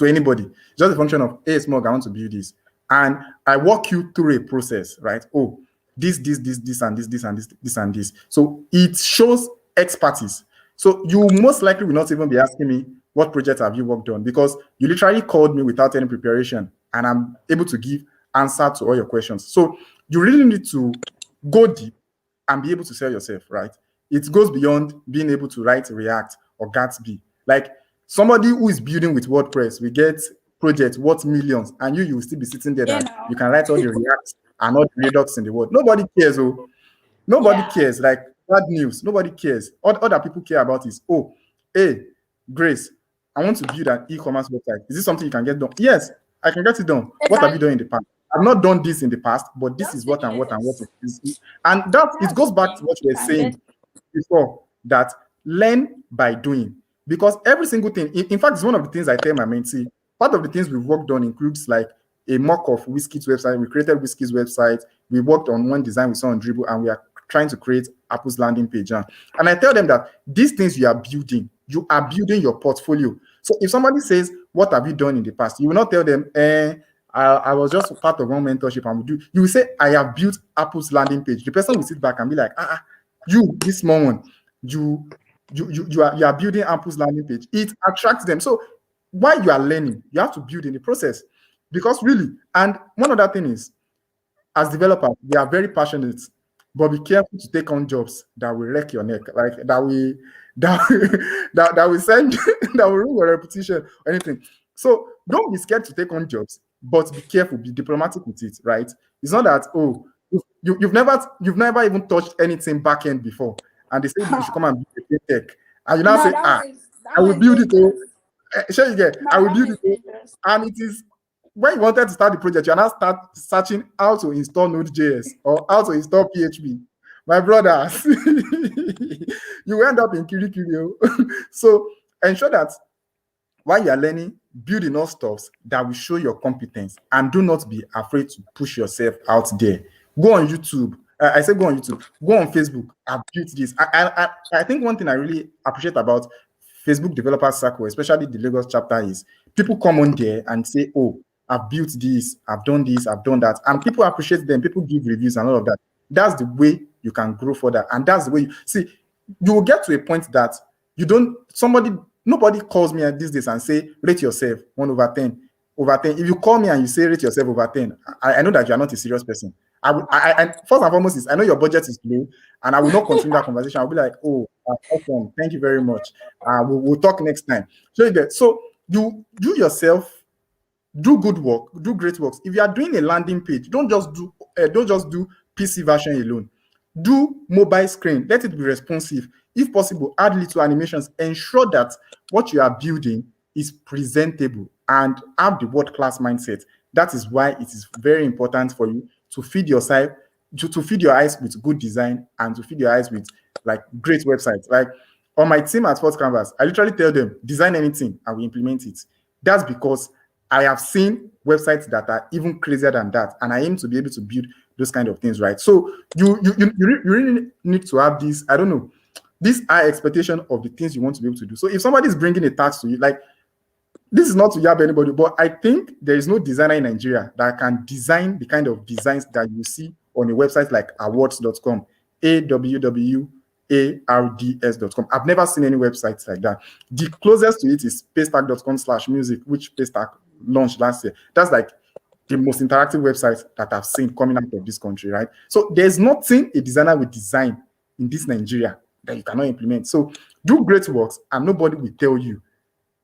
anybody. Just a function of, hey, Smog, I want to build this. And I walk you through a process, right? Oh, this, and this, and this. So it shows expertise. So you most likely will not even be asking me, what project have you worked on? Because you literally called me without any preparation and I'm able to give answer to all your questions. So you really need to go deep and be able to sell yourself, right? It goes beyond being able to write React or Gatsby. Like somebody who is building with WordPress, we get projects worth millions, and you will still be sitting there that you can write all the React and all the Redux in the world. Nobody cares, oh. Nobody cares. Like bad news, nobody cares. All other people care about is, oh, hey, Grace, I want to build an e-commerce website. Is this something you can get done? Yes, I can get it done. What have you done in the past? I've not done this in the past, but this is what and what it is. And it goes back to what you were saying before, that learn by doing. Because every single thing, in fact, it's one of the things I tell my mentee. Part of the things we've worked on includes like a mock of Whiskey's website. We created Whiskey's website. We worked on one design we saw on Dribble, and we are trying to create Apple's landing page. And I tell them that these things you are building your portfolio. So if somebody says, what have you done in the past? You will not tell them, I was just part of one mentorship and we do. You will say, I have built Apple's landing page. The person will sit back and be like, you, this small one, you are building Apple's landing page. It attracts them. So while you are learning, you have to build in the process. Because really, and one other thing is, as developers, we are very passionate, but be careful to take on jobs that will wreck your neck, like that will send that will ruin your reputation or anything. So don't be scared to take on jobs, but be careful, be diplomatic with it, right? It's not that, oh, you've never even touched anything back end before, and they say you should come and build a tech, and you now say, I will build it. Sure, you get. I will build it, and it is. When you wanted to start the project, you are now start searching how to install Node.js or how to install PHP. My brothers, you end up in Kirikiri. So ensure that while you are learning, build enough stuff that will show your competence, and do not be afraid to push yourself out there. Go on YouTube. I say go on YouTube. Go on Facebook. I've built this. I think one thing I really appreciate about Facebook Developer Circle, especially the Lagos chapter, is people come on there and say, oh, I've built this, I've done that. And people appreciate them, people give reviews and all of that. That's the way you can grow further. And that's the way you will get to a point that nobody calls me at these days and say, rate yourself 1 over 10. Over 10. If you call me and you say rate yourself over 10, I know that you are not a serious person. I first and foremost is I know your budget is low, and I will not continue that conversation. I'll be like, oh, awesome, thank you very much. We'll talk next time. So you yourself, do good work, do great works. If you are doing a landing page, don't just do PC version alone. Do mobile screen. Let it be responsive. if possible, add little animations. Ensure that what you are building is presentable and have the world-class mindset. That is why it is very important for you to feed your side, to feed your eyes with good design and to feed your eyes with like great websites. Like on my team at First Canvas, I literally tell them, design anything and we implement it. That's because I have seen websites that are even crazier than that, and I aim to be able to build those kind of things, right? So you really need to have this, I don't know, this high expectation of the things you want to be able to do. So if somebody is bringing a task to you, like, this is not to yab anybody, but I think there is no designer in Nigeria that can design the kind of designs that you see on a website like awards.com, awards.com. I've never seen any websites like that. The closest to it is paystack.com/music, which Paystack launched last year. That's like the most interactive website that I've seen coming out of this country, right? So there's nothing a designer will design in this Nigeria that you cannot implement. So do great works and nobody will tell you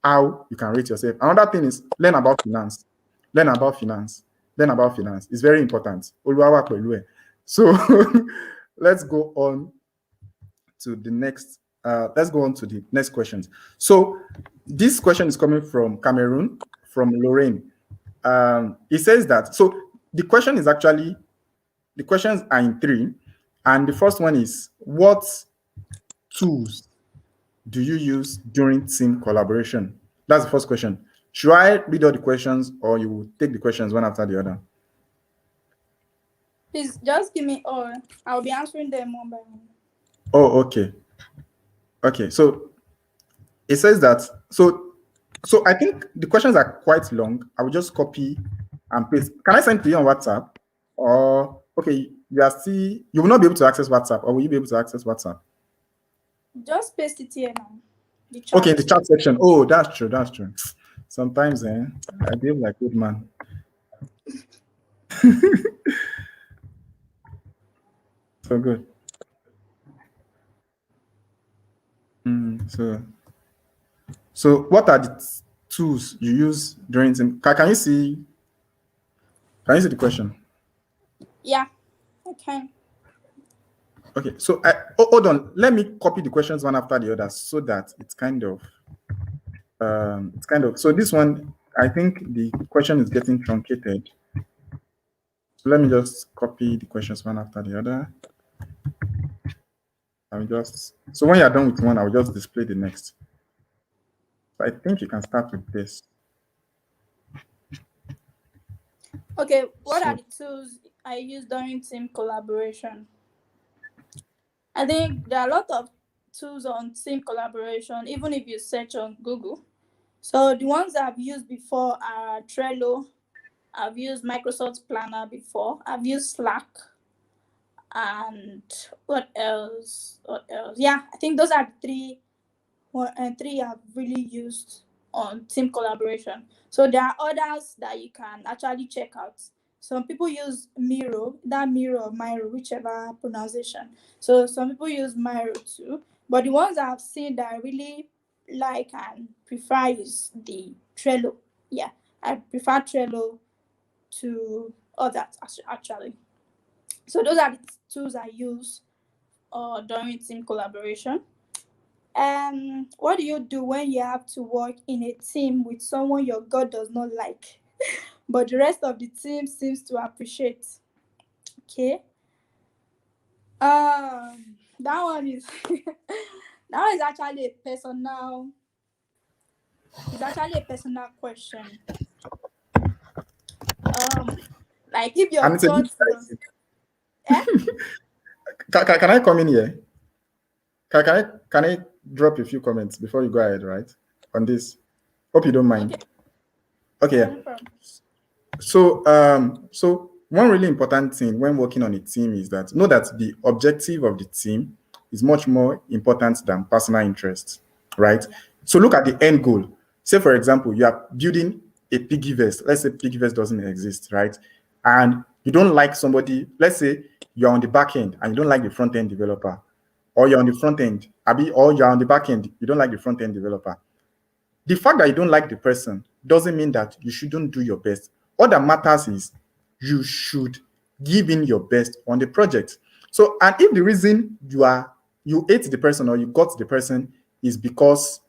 how you can rate yourself. Another thing is learn about finance. Learn about finance. Learn about finance. It's very important. So let's go on to the next. Let's go on to the next questions. So this question is coming from Cameroon, from Lorraine. It says that, so the question is actually, the questions are in three. And the first one is, what tools do you use during team collaboration? That's the first question. Should I read all the questions or you will take the questions one after the other? Please just give me all. I'll be answering them one by one. Oh, okay. Okay, so it says that, so I think the questions are quite long. I will just copy and paste. Can I send to you on WhatsApp? Or, okay, you will not be able to access WhatsApp, or will you be able to access WhatsApp? Just paste it here now. Okay, the chat section. Oh, that's true. That's true. Sometimes, I behave like good man. So good. So what are the tools you use during team? Can you see? Can you see the question? Yeah, I can. Okay, so hold on. Let me copy the questions one after the other so that it's kind of. So this one, I think the question is getting truncated. So let me just copy the questions one after the other. So when you're done with one, I'll just display the next. So I think you can start with this. Okay, what are the tools I use during team collaboration? I think there are a lot of tools on team collaboration, even if you search on Google. So the ones that I've used before are Trello. I've used Microsoft Planner before. I've used Slack. And what else? Yeah, I think those are three I've really used on team collaboration. So there are others that you can actually check out. Some people use Miro, or Miro, whichever pronunciation. So some people use Miro too. But the ones I've seen that I really like and prefer is the Trello. Yeah, I prefer Trello to others actually. So those are the tools I use during team collaboration. What do you do when you have to work in a team with someone your God does not like, but the rest of the team seems to appreciate? Okay. That one is that one is actually a personal. It's actually a personal question. Like if your thoughts does. Can I come in here? Can I drop a few comments before you go ahead, right? On this. Hope you don't mind. Okay. Yeah. So one really important thing when working on a team is that know that the objective of the team is much more important than personal interest, right? So look at the end goal. Say, for example, you are building a Piggyverse. Let's say Piggyverse doesn't exist, right? And you don't like somebody, let's say you're on the back end and you don't like the front-end developer, or you're on the front end, or you're on the back end, you don't like the front-end developer. The fact that you don't like the person doesn't mean that you shouldn't do your best. All that matters is you should give in your best on the project. So, and if the reason you are you hate the person or you got the person is because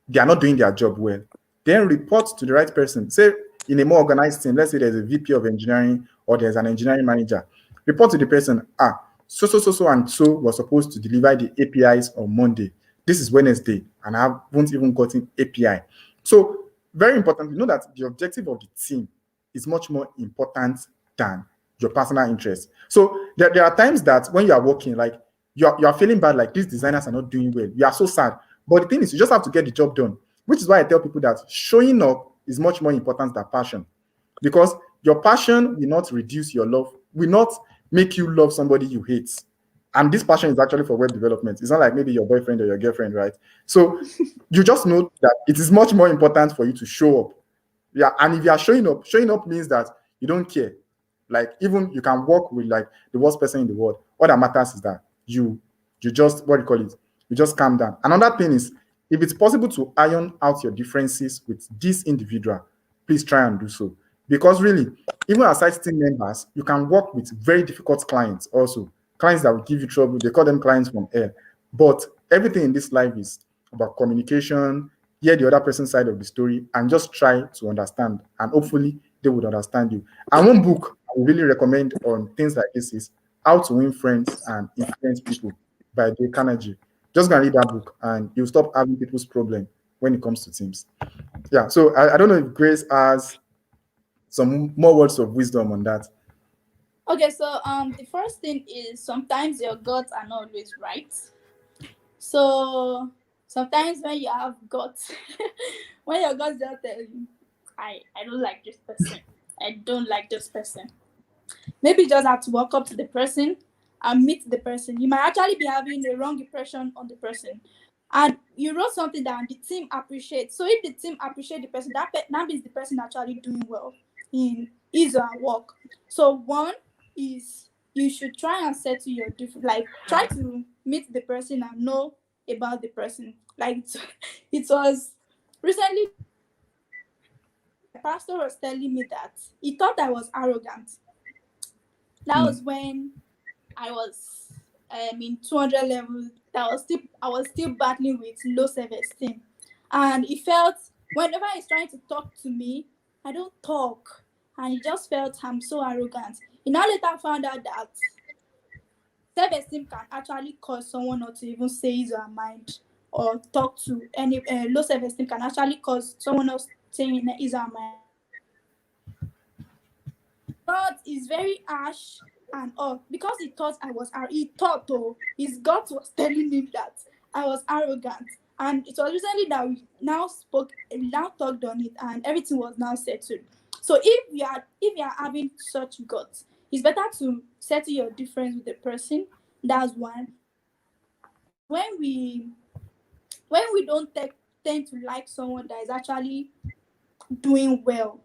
they are not doing their job well. Then report to the right person. Say in a more organized team, let's say there's a VP of engineering or there's an engineering manager. Report to the person, so and so was supposed to deliver the APIs on Monday. This is Wednesday, and I haven't even gotten API. So very important to know that the objective of the team is much more important than your personal interest. So there are times that when you are working, like you are feeling bad, like these designers are not doing well. You are so sad. But the thing is, you just have to get the job done, which is why I tell people that showing up is much more important than passion. Because your passion will not reduce your love, will not make you love somebody you hate. And this passion is actually for web development. It's not like maybe your boyfriend or your girlfriend, right? So you just know that it is much more important for you to show up. Yeah, and if you are showing up means that you don't care. Like even you can work with like the worst person in the world. All that matters is that you just what do you call it? You just calm down. Another thing is if it's possible to iron out your differences with this individual, please try and do so. Because really, even as team members, you can work with very difficult clients also. Clients that will give you trouble. They call them clients from hell. But everything in this life is about communication, hear the other person's side of the story, and just try to understand. And hopefully, they would understand you. And one book I would really recommend on things like this is How to Win Friends and Influence People by Dale Carnegie. Just go and read that book, and you'll stop having people's problem when it comes to teams. Yeah. So I don't know if Grace has some more words of wisdom on that. Okay, so the first thing is sometimes your guts are not always right. So sometimes when you have guts, when your guts just tell you, I don't like this person. I don't like this person. Maybe you just have to walk up to the person and meet the person. You might actually be having the wrong impression on the person. And you wrote something that the team appreciates. So if the team appreciate the person, that means the person actually doing well in his or her work. So one is you should try and settle your different, like try to meet the person and know about the person. Like it was recently, my pastor was telling me that he thought I was arrogant. That was when I was in 200 level. I was still battling with low self-esteem, and he felt whenever he's trying to talk to me, I don't talk, and he just felt I'm so arrogant. He now later found out that self-esteem can actually cause someone not to even say his or her mind or talk to any low self-esteem can actually cause someone else saying his or her mind. But it's very harsh and all because he thought his gut was telling him that I was arrogant. And it was recently that we now talked on it, and everything was now settled. So if you are having such guts, it's better to settle your difference with the person. That's one. When we don't tend to like someone that is actually doing well.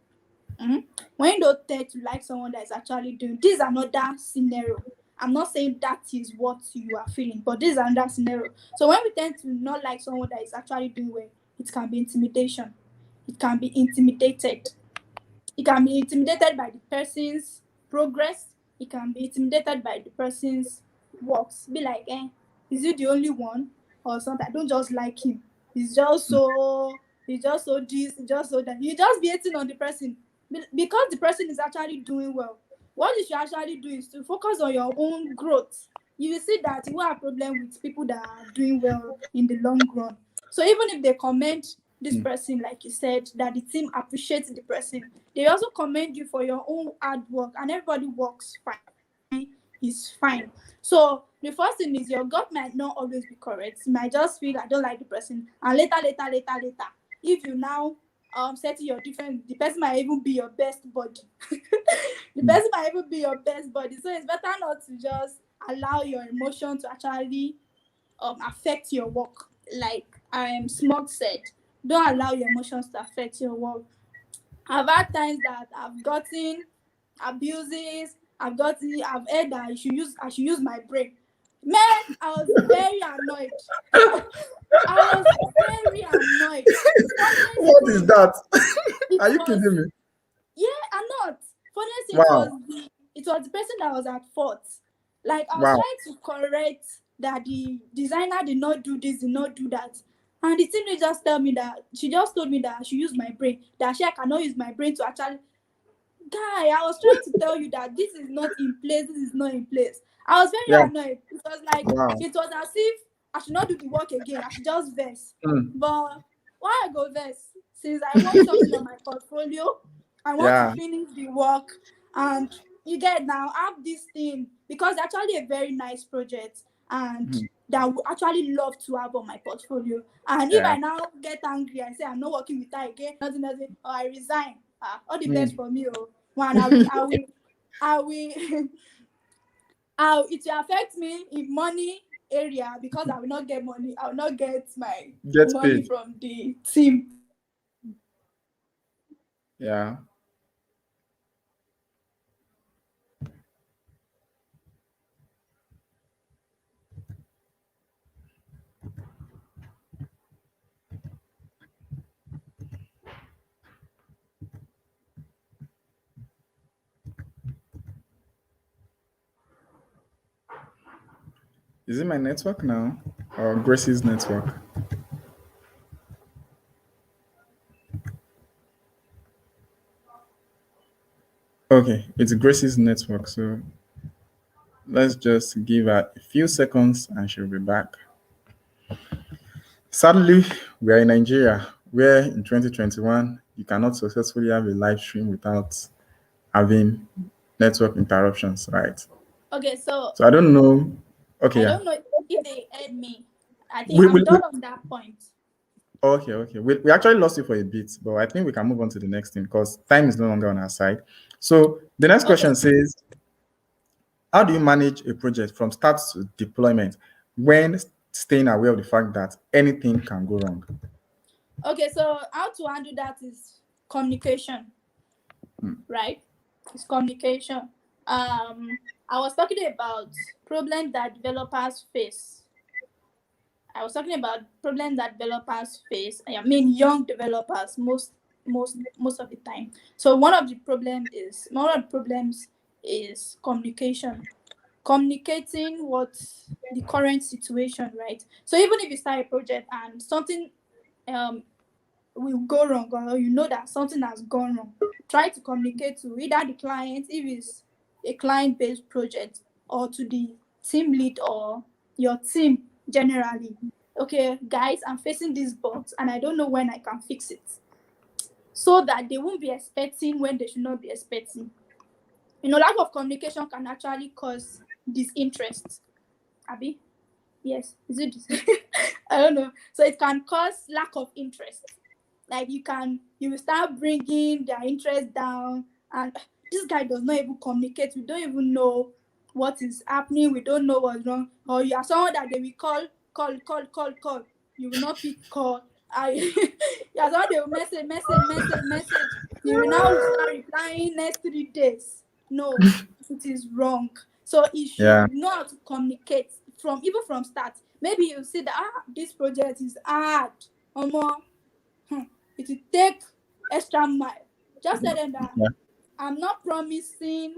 When you don't tend to like someone that is actually doing, this is another scenario. I'm not saying that is what you are feeling, but this is another scenario. So when we tend to not like someone that is actually doing well, it can be intimidation. It can be intimidated. It can be intimidated by the person's progress. It can be intimidated by the person's works. Be like, is he the only one or something? I don't just like him. He's just so this, just so that. You just be hating on the person because the person is actually doing well. What you should actually do is to focus on your own growth. You will see that you will have problem with people that are doing well in the long run. So even if they commend this person, like you said, that the team appreciates the person, they also commend you for your own hard work, and everybody works fine. Is fine. So the first thing is your gut might not always be correct. You might just feel I don't like the person, and later, if you now settle your difference, the person might even be your best buddy. The person might even be your best buddy. So it's better not to just allow your emotion to actually affect your work. Like Smog said, don't allow your emotions to affect your work. I've had times that I've gotten abuses. I've heard that I should use my brain. Man, I was very annoyed. I was very annoyed. What is that? Are you was, kidding me? Yeah, I'm not. Honestly, Wow. it was the person that was at fault. Like I was Wow. trying to correct that the designer did not do this, did not do that. And the team lead just told me that I should use my brain. That I cannot use my brain to actually. Guy, I was trying to tell you that this is not in place. This is not in place. I was Yeah. very annoyed. It was like Wow. it was as if I should not do the work again. I should just verse. But why I go verse? Since I want something on my portfolio, I want Yeah. to finish the work, and you get now I have this thing because it's actually a very nice project and that I would actually love to have on my portfolio. And if Yeah. I now get angry and say I'm not working with her again, nothing, or I resign, all the best for me. Oh, one, I will, it will affect me in money area because I will not get money. I will not get my Get money paid. from the team. Yeah. Is it my network now or Grace's network? Okay, it's Grace's network. So let's just give her a few seconds and she'll be back. Sadly, we are in Nigeria where in 2021 you cannot successfully have a live stream without having network interruptions, right? Okay, so So I don't know. Okay, I yeah. don't know if they heard me. I think We I'm will. done on that point. Okay. We actually lost you for a bit, but I think we can move on to the next thing because time is no longer on our side. So the next Okay. question says, how do you manage a project from start to deployment when staying aware of the fact that anything can go wrong? Okay, so how to handle that is communication, right? It's communication. I was talking about problems that developers face. I mean, young developers most of the time. So one of the problems is communication. Communicating what's the current situation, right? So even if you start a project and something will go wrong, or you know that something has gone wrong, try to communicate to either the client if it's a client-based project, or to the team lead or your team generally. Okay, guys, I'm facing these bugs and I don't know when I can fix it, so that they won't be expecting when they should not be expecting. Lack of communication can actually cause disinterest. Abby? Yes, is it this? I don't know. So it can cause lack of interest. Like you will start bringing their interest down, and this guy does not even communicate. We don't even know what is happening. We don't know what's wrong. Or you are someone that they will call. You will not pick call. You are someone they will message. You will now start replying next 3 days. No, it is wrong. So you Yeah. should know how to communicate from start. Maybe you see that this project is hard. It will take extra mile. Just tell them that Yeah. I'm not promising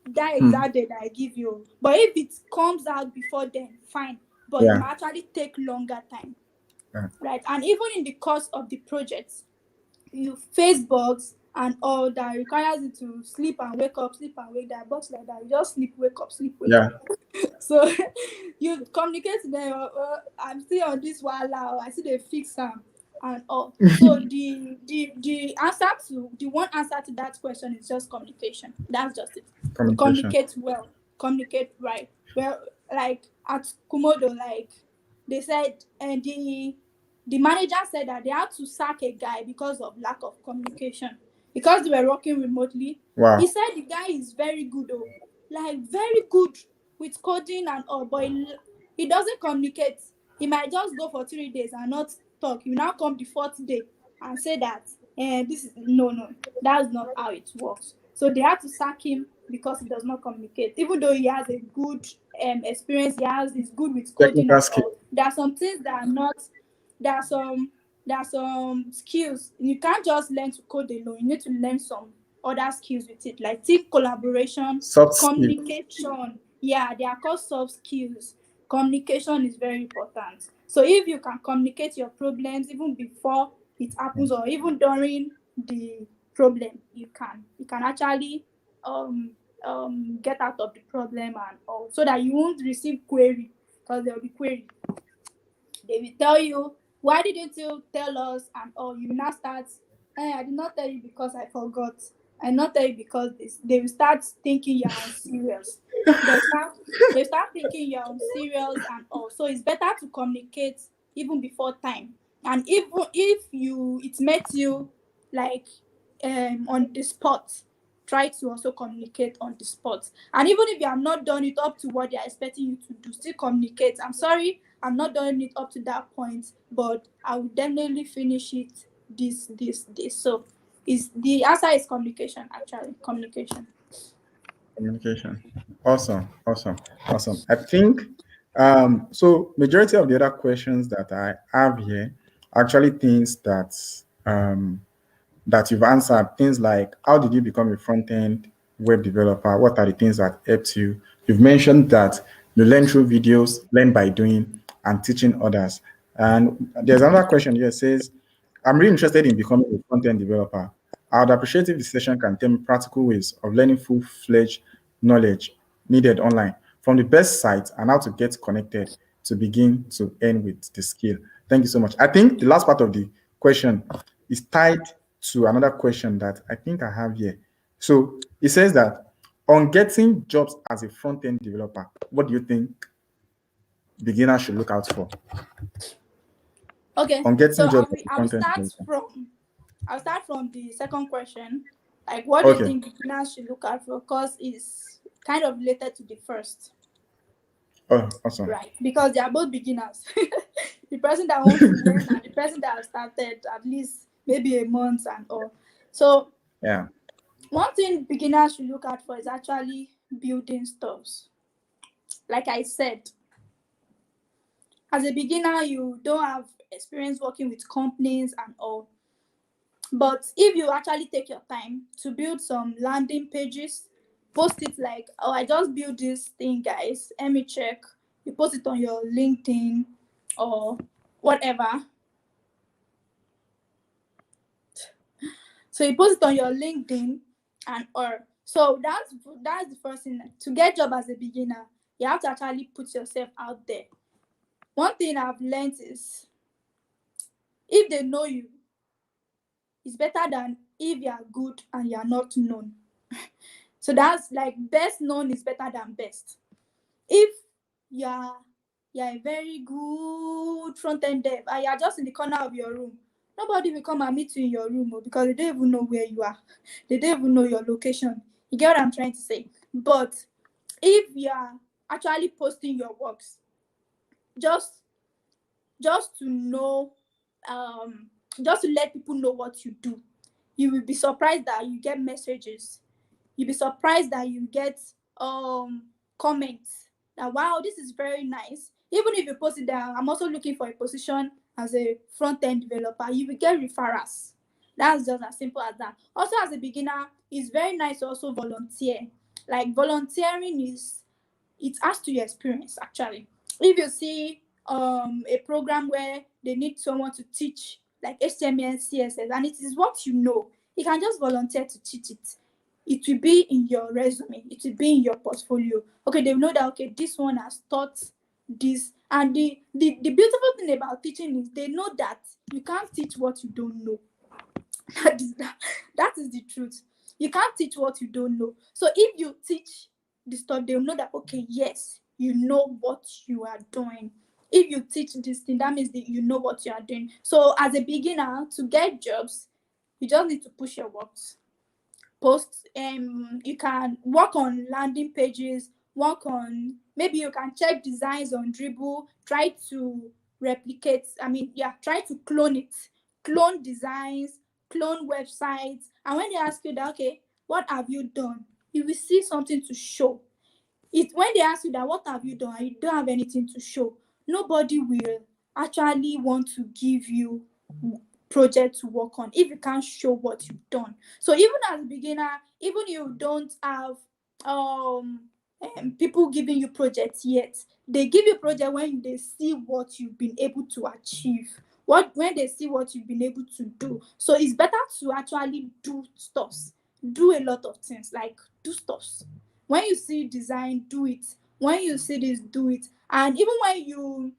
that exact day that I give you. But if it comes out before then, fine. But it Yeah. might actually take longer time. Yeah. Right? And even in the course of the project, you face bugs and all that requires you to sleep and wake up, bugs like that. You just sleep, wake up, Yeah. So you communicate to them, I'm still on this while I see they fix them and all. So the answer to the one answer to that question is just communication. That's just it. Communication. Communicate well, communicate right. Well, like at Kumodo, like they said, and the manager said that they had to sack a guy because of lack of communication, because they were working remotely. Wow. He said the guy is very good, like very good with coding and all, but he doesn't communicate. He might just go for 3 days and not talk. He will now come the 4th day and say that, this is no, that's not how it works. So they had to sack him because he does not communicate, even though he has a good experience. He's good with coding Technical and skill. all. There are some things that are not. There are some skills you can't just learn to code alone. You need to learn some other skills with it, like team collaboration, Soft skill. communication. Yeah, they are called soft skills. communication is very important. So if you can communicate your problems even before it happens or even during the problem, you can actually get out of the problem and all, so that you won't receive query, because there will be query. They will tell you, why didn't you tell us? And all, you will now start, I did not tell you because I forgot. I did not tell you because this. They will start thinking you're unserious. They start thinking you're unserious and all. So it's better to communicate even before time. And even if it makes you like on the spot, try to also communicate on the spot. And even if you have not done it up to what they are expecting you to do, still communicate. I'm sorry, I'm not done it up to that point, but I will definitely finish it this. So is the answer is communication, actually. Communication. Communication. Awesome. I think so majority of the other questions that I have here are actually things that you've answered. Things like, how did you become a front-end web developer? What are the things that helped you? You've mentioned that you learn through videos, learn by doing, and teaching others. And there's another question here. It says, I'm really interested in becoming a front-end developer. I would appreciate if the session can tell me practical ways of learning full-fledged knowledge needed online, from the best sites and how to get connected to begin to earn with the skill. Thank you so much. I think the last part of the question is tied to another question that I think I have here. So it says that on getting jobs as a front-end developer, what do you think beginners should look out for? Okay, On getting so jobs as a front-end developer. I'll start from the second question. Like, what do you Okay. think beginners should look out for? Because it's kind of related to the first. Oh, awesome. Right, because they are both beginners. The person that wants to learn and the person that has started at least maybe a month and all. So Yeah. one thing beginners should look out for is actually building stuffs. Like I said, as a beginner, you don't have experience working with companies and all. But if you actually take your time to build some landing pages, post it like, oh, I just built this thing, guys. Let me check. You post it on your LinkedIn or whatever. So you post it on your LinkedIn and or so that's the first thing. To get job as a beginner, you have to actually put yourself out there. One thing I've learned is, if they know you, it's better than if you are good and you are not known. So that's like, best known is better than best. If you're a very good front-end dev and you're just in the corner of your room, nobody will come and meet you in your room, because they don't even know where you are. They don't even know your location. You get what I'm trying to say? But if you are actually posting your works, just to know, just to let people know what you do, you will be surprised that you get messages. You'll be surprised that you get comments that, wow, this is very nice. Even if you post it down, I'm also looking for a position as a front-end developer, you will get referrals. That's just as simple as that. Also, as a beginner, it's very nice to also volunteer. Like, volunteering it adds to your experience, actually. If you see a program where they need someone to teach like HTML, CSS, and it is what you know, you can just volunteer to teach it. It will be in your resume. It will be in your portfolio. Okay, they know that, okay, this one has taught this. And the beautiful thing about teaching is they know that you can't teach what you don't know. That is the truth. You can't teach what you don't know. So if you teach the stuff, they'll know that, okay, yes, you know what you are doing. If you teach this thing, that means that you know what you are doing. So as a beginner, to get jobs, you just need to push your works. Post, you can work on landing pages, maybe you can check designs on Dribble, try to try to clone designs, clone websites. And when they ask you that, okay, what have you done, you will see something to show. When they ask you that, what have you done, and you don't have anything to show, nobody will actually want to give you project to work on if you can't show what you've done. So even as a beginner, even you don't have people giving you projects yet, They give you project when they see what you've been able to achieve, when they see what you've been able to do. So it's better to actually do stuffs, do a lot of things, like do stuffs. When you see design, do it. When you see this, do it. And even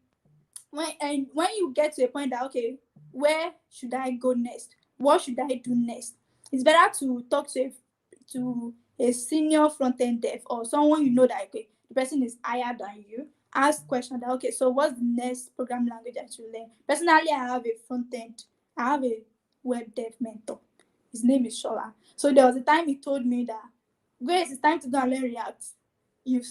when you get to a point that, okay, where should I go next? What should I do next? It's better to talk to a senior front-end dev, or someone you know that, okay, the person is higher than you. Ask questions that, okay, so what's the next programming language I should learn? Personally, I have a web dev mentor. His name is Shola. So there was a time he told me that, Grace, it's time to go and learn React. You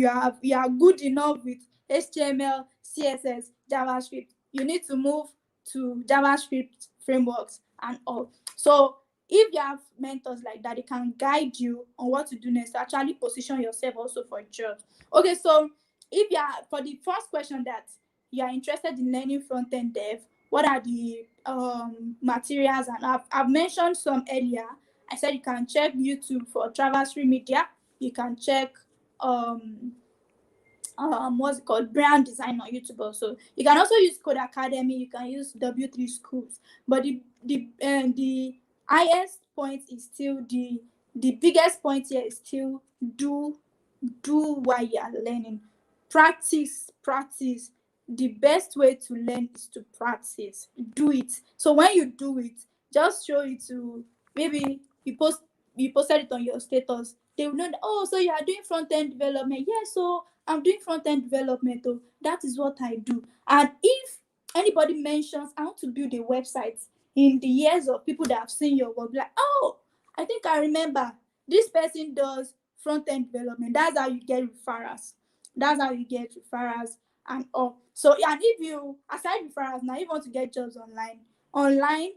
are good enough with HTML, CSS, JavaScript. You need to move to JavaScript frameworks and all. So if you have mentors like that, they can guide you on what to do next to actually position yourself also for jobs. Okay, so if you are, for the first question, that you are interested in learning front-end dev, what are the materials? And I've mentioned some earlier. I said you can check YouTube for Traverse Free Media. You can check what's it called, brand design on YouTube also. You can also use Code Academy. You can use W3 Schools. But the highest point is still the biggest point here is still do while you are learning. Practice. The best way to learn is to practice. Do it. So when you do it, just show it to, maybe you posted it on your status. They will know that, oh, so you are doing front-end development. Yeah, so I'm doing front-end development. Oh, that is what I do. And if anybody mentions, I want to build a website, in the years of people that have seen your work, like, oh, I think I remember this person does front-end development. That's how you get referrals. And all. So, and if you, aside referrals, now you want to get jobs online, that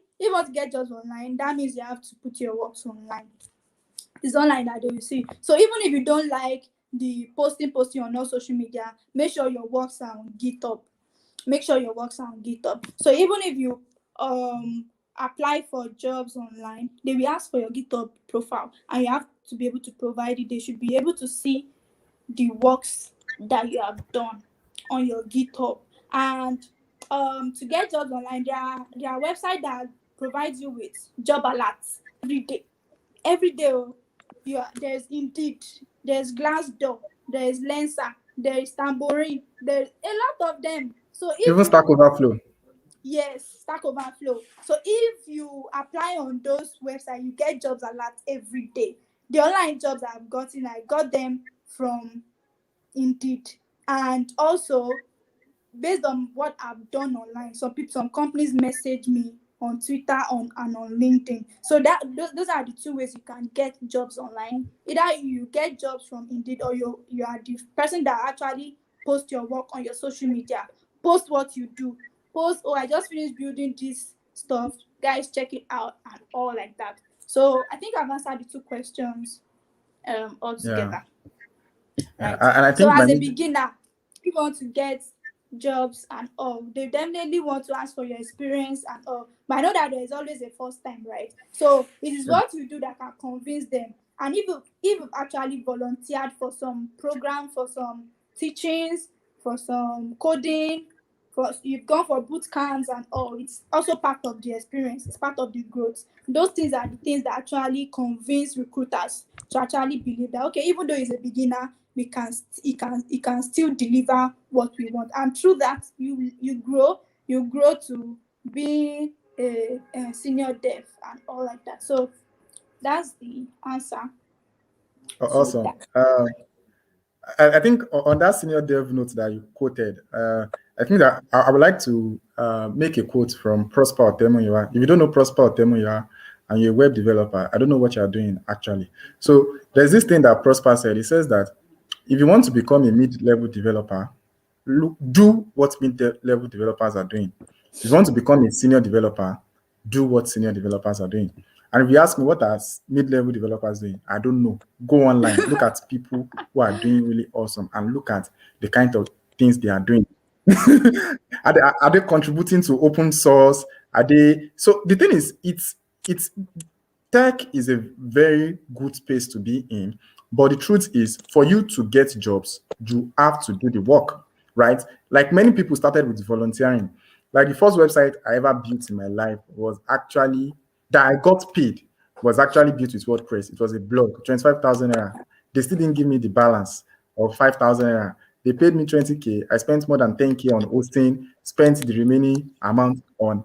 means you have to put your works online. It's online that they will see. So even if you don't like the posting on all social media, make sure your works are on GitHub. So even if you apply for jobs online, they will ask for your GitHub profile, and you have to be able to provide it. They should be able to see the works that you have done on your GitHub. And to get jobs online, there are websites that provides you with job alerts every day. There's Indeed, there's Glassdoor, there's Lensa, there's Tambourine, there's a lot of them. So if Even Stack Overflow. Yes, Stack Overflow. So if you apply on those websites, you get jobs alerts every day. The online jobs I've gotten, I got them from Indeed. And also, based on what I've done online, some companies message me on Twitter and on LinkedIn. So those are the two ways you can get jobs online. Either you get jobs from Indeed, or you are the person that actually post your work on your social media. Post what you do. Post, oh, I just finished building this stuff. Guys, check it out, and all like that. So I think I've answered the two questions altogether. Yeah. Right. And I So think as a beginner, if you want to get jobs and all, they definitely want to ask for your experience and all. But I know that there is always a first time, right? So it is what you do that can convince them. And if you've actually volunteered for some program, for some teachings, for some coding, you've gone for boot camps and all, it's also part of the experience. It's part of the growth. Those things are the things that actually convince recruiters to actually believe that, okay, even though he's a beginner, he can still deliver what we want. And through that, you grow to be a senior dev and all like that. So that's the answer. awesome. I think on that senior dev note that you quoted, I think that I would like to make a quote from Prosper Otemoyiwa. If you don't know Prosper Otemoyiwa and you're a web developer, I don't know what you're doing actually. So there's this thing that Prosper said. He says that if you want to become a mid-level developer, do what mid-level developers are doing. If you want to become a senior developer, do what senior developers are doing. And if you ask me what are mid-level developers doing, I don't know. Go online, look at people who are doing really awesome, and look at the kind of things they are doing. Are they contributing to open source? Are they? So the thing is, it's tech is a very good space to be in, But the truth is, for you to get jobs, you have to do the work, right? Like many people started with volunteering. Like the first website I ever built in my life was actually that I got paid was actually built with WordPress. It was a blog, 25,000 naira. They still didn't give me the balance of 5,000 naira. They paid me 20K. I spent more than 10K on hosting, spent the remaining amount on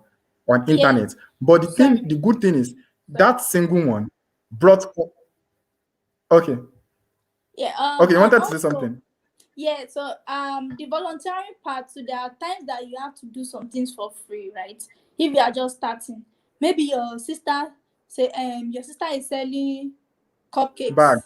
Yeah. internet. But Sorry. the good thing is that single one brought okay. Yeah. Okay, you And wanted to say also, something? yeah. So the volunteering part. So there are times that you have to do some things for free, right? If you are just starting, maybe your sister your sister is selling Bag. cupcakes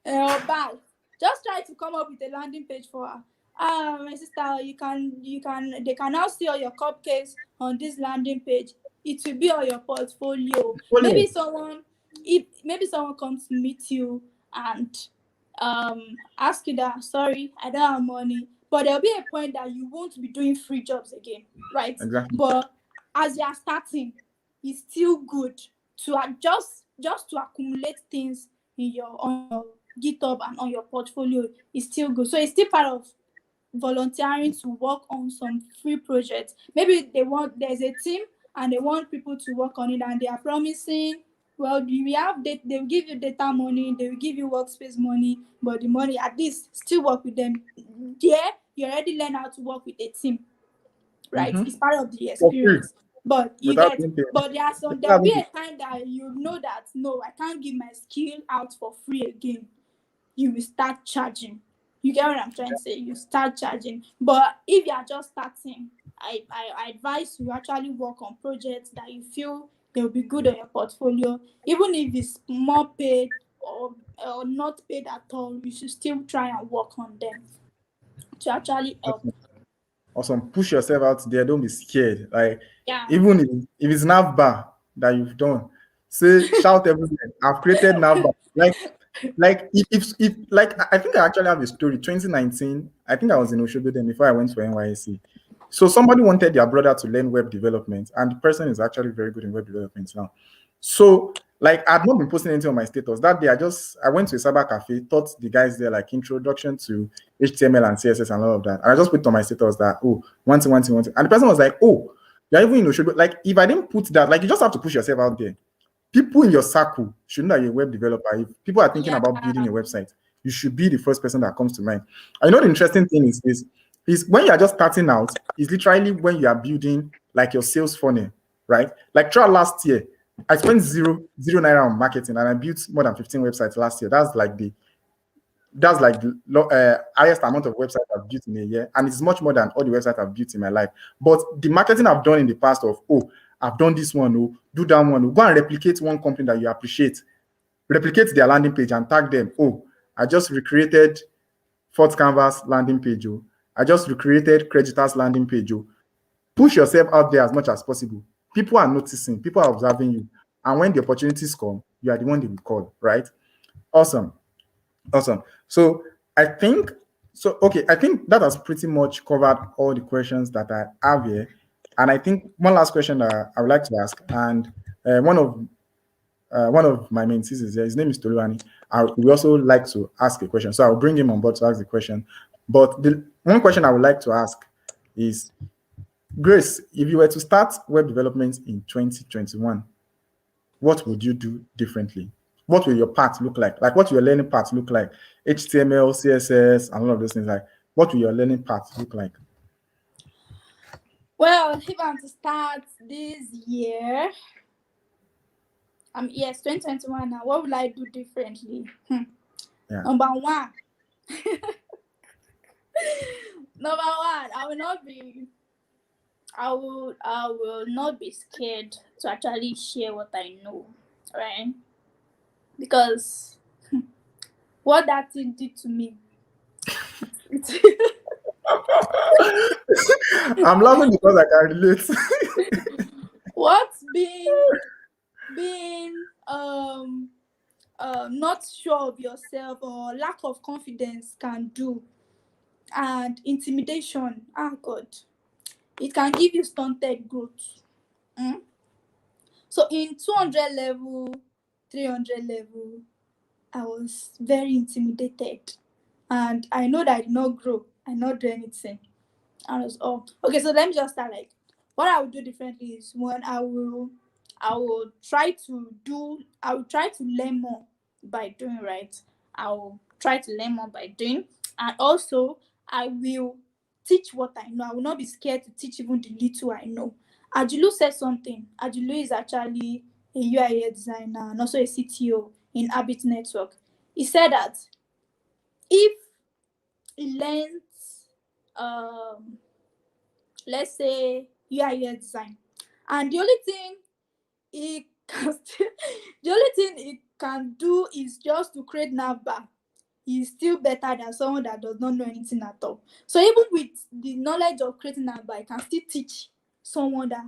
or bag. Just try to come up with a landing page for her. My sister, they can now see all your cupcakes on this landing page. It will be on your portfolio. Follow. Maybe someone comes to meet you and ask you that, sorry, I don't have money. But there'll be a point that you won't be doing free jobs again, right? Exactly. But as you are starting, it's still good to just to accumulate things in your on your GitHub and on your portfolio is still good. So it's still part of volunteering to work on some free projects. Maybe there's a team and they want people to work on it and they are promising, well, they will give you data money, they will give you workspace money, but the money at least still work with them. There, you already learn how to work with a team, right? It's part of the For free experience. But without being paid. there'll be a time that you know that no, I can't give my skill out for free again. You will start charging. You get what I'm trying to say? You start charging. But if you are just starting, I advise you actually work on projects that you feel they'll be good on your portfolio. Even if it's more paid or not paid at all, you should still try and work on them to actually help. Awesome. Push yourself out there. Don't be scared. Like Yeah. even if it's nav bar that you've done, say shout everywhere. I've created nav bar. Like if like I think I actually have a story. 2019, I think I was in Oshogo then before I went to NYSC. So somebody wanted their brother to learn web development, and the person is actually very good in web development now. So like I'd not been posting anything on my status that day. I went to a cyber cafe, taught the guys there like introduction to HTML and CSS and all of that. And I just put on my status that one thing. And the person was like, oh, you're even in Oshogo. Like if I didn't put that, like you just have to push yourself out there. People in your circle should know that you're a web developer. If people are thinking Yeah. about building a website, you should be the first person that comes to mind. I know the interesting thing is when you're just starting out, is literally when you are building like your sales funnel, right? Like throughout last year, I spent zero naira on marketing and I built more than 15 websites last year. That's like the highest amount of websites I've built in a year, and it's much more than all the websites I've built in my life. But the marketing I've done in the past of I've done this one, do that one, go and replicate one company that you appreciate, replicate their landing page and tag them. I just recreated Fort Canvas landing page. I just recreated Creditas landing page. Push yourself out there as much as possible. People are noticing, people are observing you, and when the opportunities come, you are the one they will call, right? Awesome. So I think I think that has pretty much covered all the questions that I have here. And I think one last question that I would like to ask, and one of my mentees is here. His name is Toluani. We also like to ask a question, so I'll bring him on board to ask the question. But the one question I would like to ask is, Grace, if you were to start web development in 2021, what would you do differently? What will your path look like? Like, what will your learning path look like? HTML, CSS, and all of those things. Like, what will your learning path look like? Well, if I'm to start this year, yes, 2021 now, what would I do differently? Yeah. Number one, I will not be scared to actually share what I know, right? Because what that thing did to me, I'm laughing because I can relate. what's being not sure of yourself or lack of confidence can do, and intimidation, God, it can give you stunted growth. So in 200 level, 300 level, I was very intimidated, and I know that I did not grow. I did not do anything. I was okay. So let me just start. Like, what I would do differently is when I will try to do. I will try to learn more by doing, right. I will try to learn more by doing, and also I will teach what I know. I will not be scared to teach even the little I know. Ajulu said something. Ajulu is actually a UI designer and also a CTO in Habit Network. He said that if he learns, let's say UI design, and the only thing it can still, the only thing it can do is just to create navbar, is still better than someone that does not know anything at all. So even with the knowledge of creating navbar, I can still teach someone that,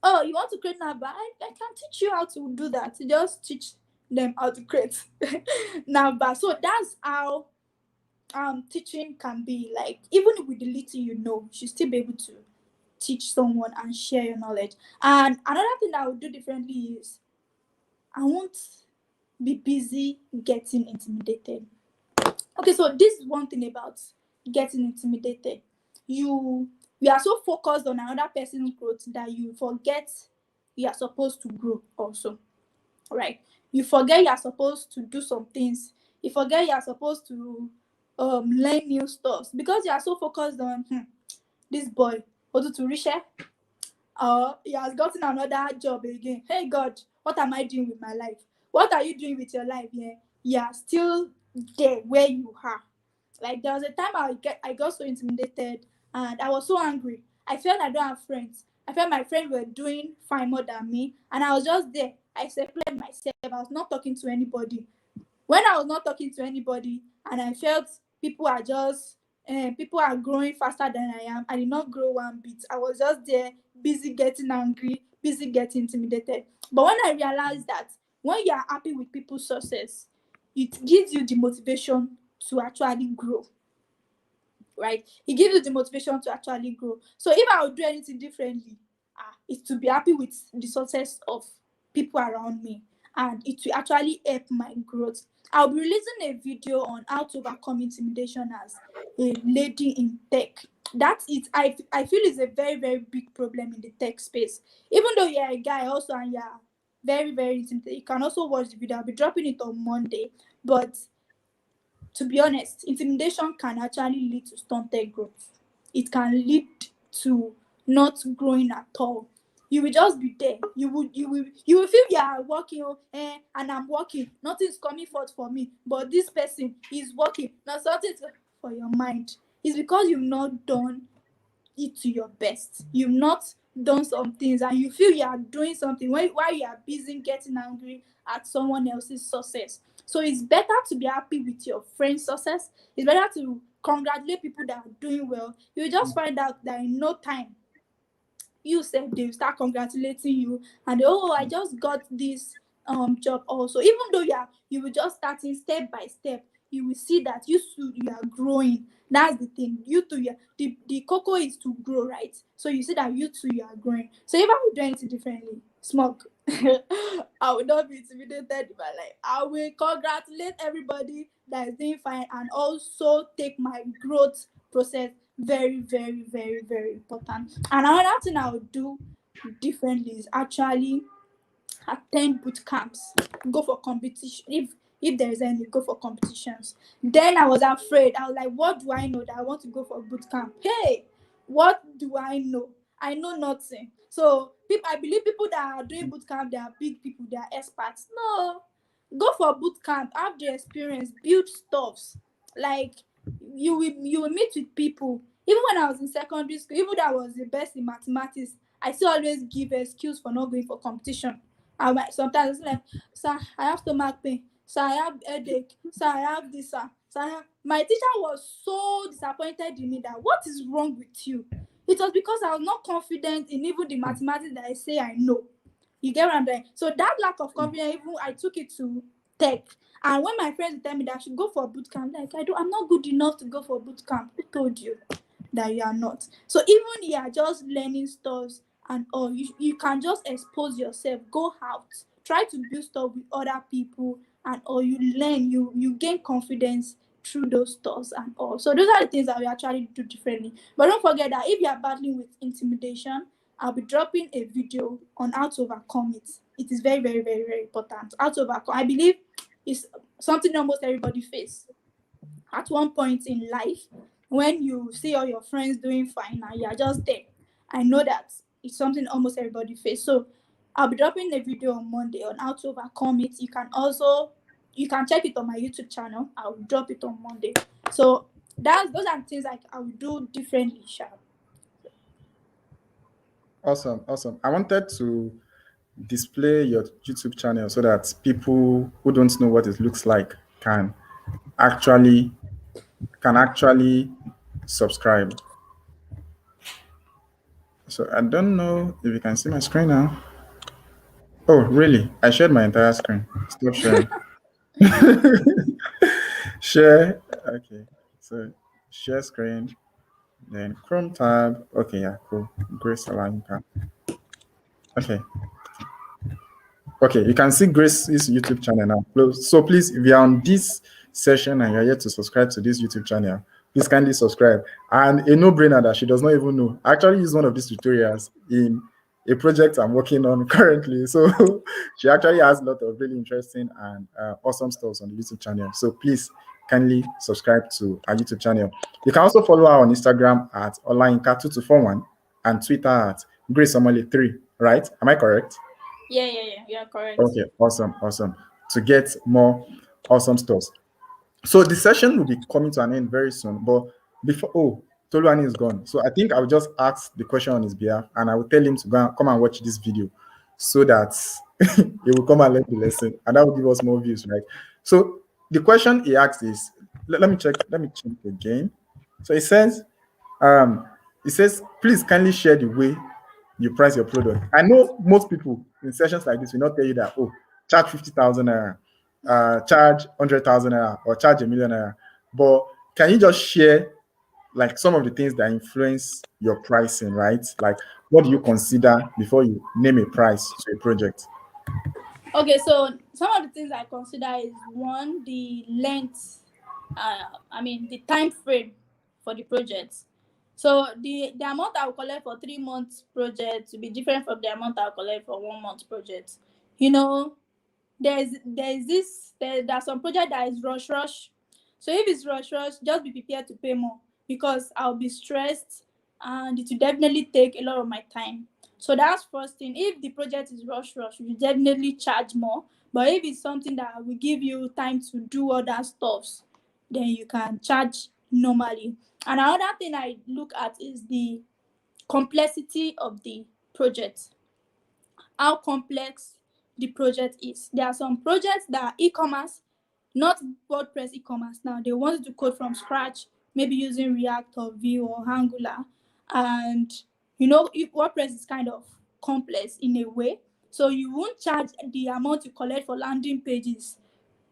oh, you want to create navbar, I can teach you how to do that. Just teach them how to create navbar. So that's how teaching can be. Like, even with the little you know, you should still be able to teach someone and share your knowledge. And another thing that I would do differently is I won't be busy getting intimidated. Okay, so this is one thing about getting intimidated. You are so focused on another person's growth that you forget you are supposed to grow also, right? You forget you are supposed to do some things. You forget you are supposed to learn new stuff because you are so focused on this boy to reach, he has gotten another job again. Hey God, what am I doing with my life? What are you doing with your life? Yeah, you are still there where you are. Like, there was a time I got so intimidated and I was so angry. I felt I don't have friends. I felt my friends were doing fine more than me, and I was just there. I separated myself. I was not talking to anybody. When I was not talking to anybody and I felt people are just people are growing faster than I am, I did not grow one bit. I was just there, busy getting angry, busy getting intimidated. But when I realized that when you are happy with people's success, it gives you the motivation to actually grow, right? It gives you the motivation to actually grow. So if I would do anything differently, it's to be happy with the success of people around me, and it will actually help my growth. I'll be releasing a video on how to overcome intimidation as a lady in tech. That's it. I feel it's a very, very big problem in the tech space. Even though you're a guy also and you're very, very intimidated, you can also watch the video. I'll be dropping it on Monday. But to be honest, intimidation can actually lead to stunted growth. It can lead to not growing at all. You will just be there. You will feel you are working, and I'm working. Nothing's coming forth for me. But this person is working. Now something's for your mind. It's because you've not done it to your best. You've not done some things and you feel you are doing something while you are busy getting angry at someone else's success. So it's better to be happy with your friend's success. It's better to congratulate people that are doing well. You just find out that in no time, you said they will start congratulating you and I just got this job also. Even though you will just starting step by step, you will see that you are growing. That's the thing. You too, the cocoa is to grow, right? So you see that you too, you are growing. So if I would do anything differently, Smog, I will not be intimidated in my life. I will congratulate everybody that is doing fine and also take my growth process very, very, very, very important. And another thing I would do differently is actually attend boot camps, go for competition. If there is any, go for competitions. Then I was afraid. I was like, what do I know that I want to go for boot camp? Hey, what do I know? I know nothing. So I believe people that are doing boot camp, they are big people, they are experts. No, go for boot camp, have the experience, build stuffs. Like, you will meet with people. Even when I was in secondary school, even though I was the best in mathematics, I still always give excuse for not going for competition. I might sometimes like, sir, I have stomach pain. Sir, I have headache. Sir, I have this. Sir, my teacher was so disappointed in me that what is wrong with you? It was because I was not confident in even the mathematics that I say I know. You get what I'm saying? So that lack of confidence, even I took it to tech. And when my friends tell me that I should go for boot camp, like I'm not good enough to go for boot camp. Who told you that you are not? So even you are just learning stuff and all, you can just expose yourself, go out, try to build stuff with other people, and or you learn, you gain confidence through those stores and all. So those are the things that we actually do differently. But don't forget that if you are battling with intimidation, I'll be dropping a video on how to overcome it. It is very, very, very, very important. How to overcome, I believe, is something almost everybody face at one point in life. When you see all your friends doing fine and you're just there, I know that it's something almost everybody face. So I'll be dropping a video on Monday on how to overcome it. You can check it on my YouTube channel. I'll drop it on Monday. So those are things like I will do differently, Sha. Awesome. I wanted to display your YouTube channel so that people who don't know what it looks like can actually subscribe. So I don't know if you can see my screen now. Oh, really? I shared my entire screen. Stop sharing. Share. Okay. So share screen. Then Chrome tab. Okay, yeah, cool. Grace Olayinka. Okay. Okay, you can see Grace's YouTube channel now. So please, if you're on this session and you're yet to subscribe to this YouTube channel, please kindly subscribe. And a no-brainer that she does not even know. I actually use one of these tutorials in a project I'm working on currently. So she actually has a lot of really interesting and awesome stuff on the YouTube channel. So please kindly subscribe to our YouTube channel. You can also follow her on Instagram at Olayinka2241 and Twitter at GraceOmole3, right? Am I correct? Yeah, you are correct. Okay, awesome. To get more awesome stuff. So the session will be coming to an end very soon. But before, Toluani is gone. So I think I will just ask the question on his behalf, and I will tell him to come and watch this video so that he will come and learn the lesson, and that will give us more views, right? So the question he asked is, let me check again. So it says, please kindly share the way you price your product. I know most people in sessions like this will not tell you that, charge 50,000 naira, charge 100,000 naira, or charge $1 million naira. But can you just share like some of the things that influence your pricing, right? Like, what do you consider before you name a price to a project? Okay, so some of the things I consider is one, the length, the time frame for the project. So the amount I will collect for 3 months project will be different from the amount I will collect for 1 month project. You know, there's some project that is rush. So if it's rush, just be prepared to pay more, because I'll be stressed and it will definitely take a lot of my time. So that's first thing. If the project is rush, you definitely charge more. But if it's something that will give you time to do other stuffs, then you can charge normally. And another thing I look at is the complexity of the project. How complex the project is. There are some projects that are e-commerce, not WordPress e-commerce. Now they want to code from scratch, maybe using React or Vue or Angular. And if WordPress is kind of complex in a way, so you won't charge the amount you collect for landing pages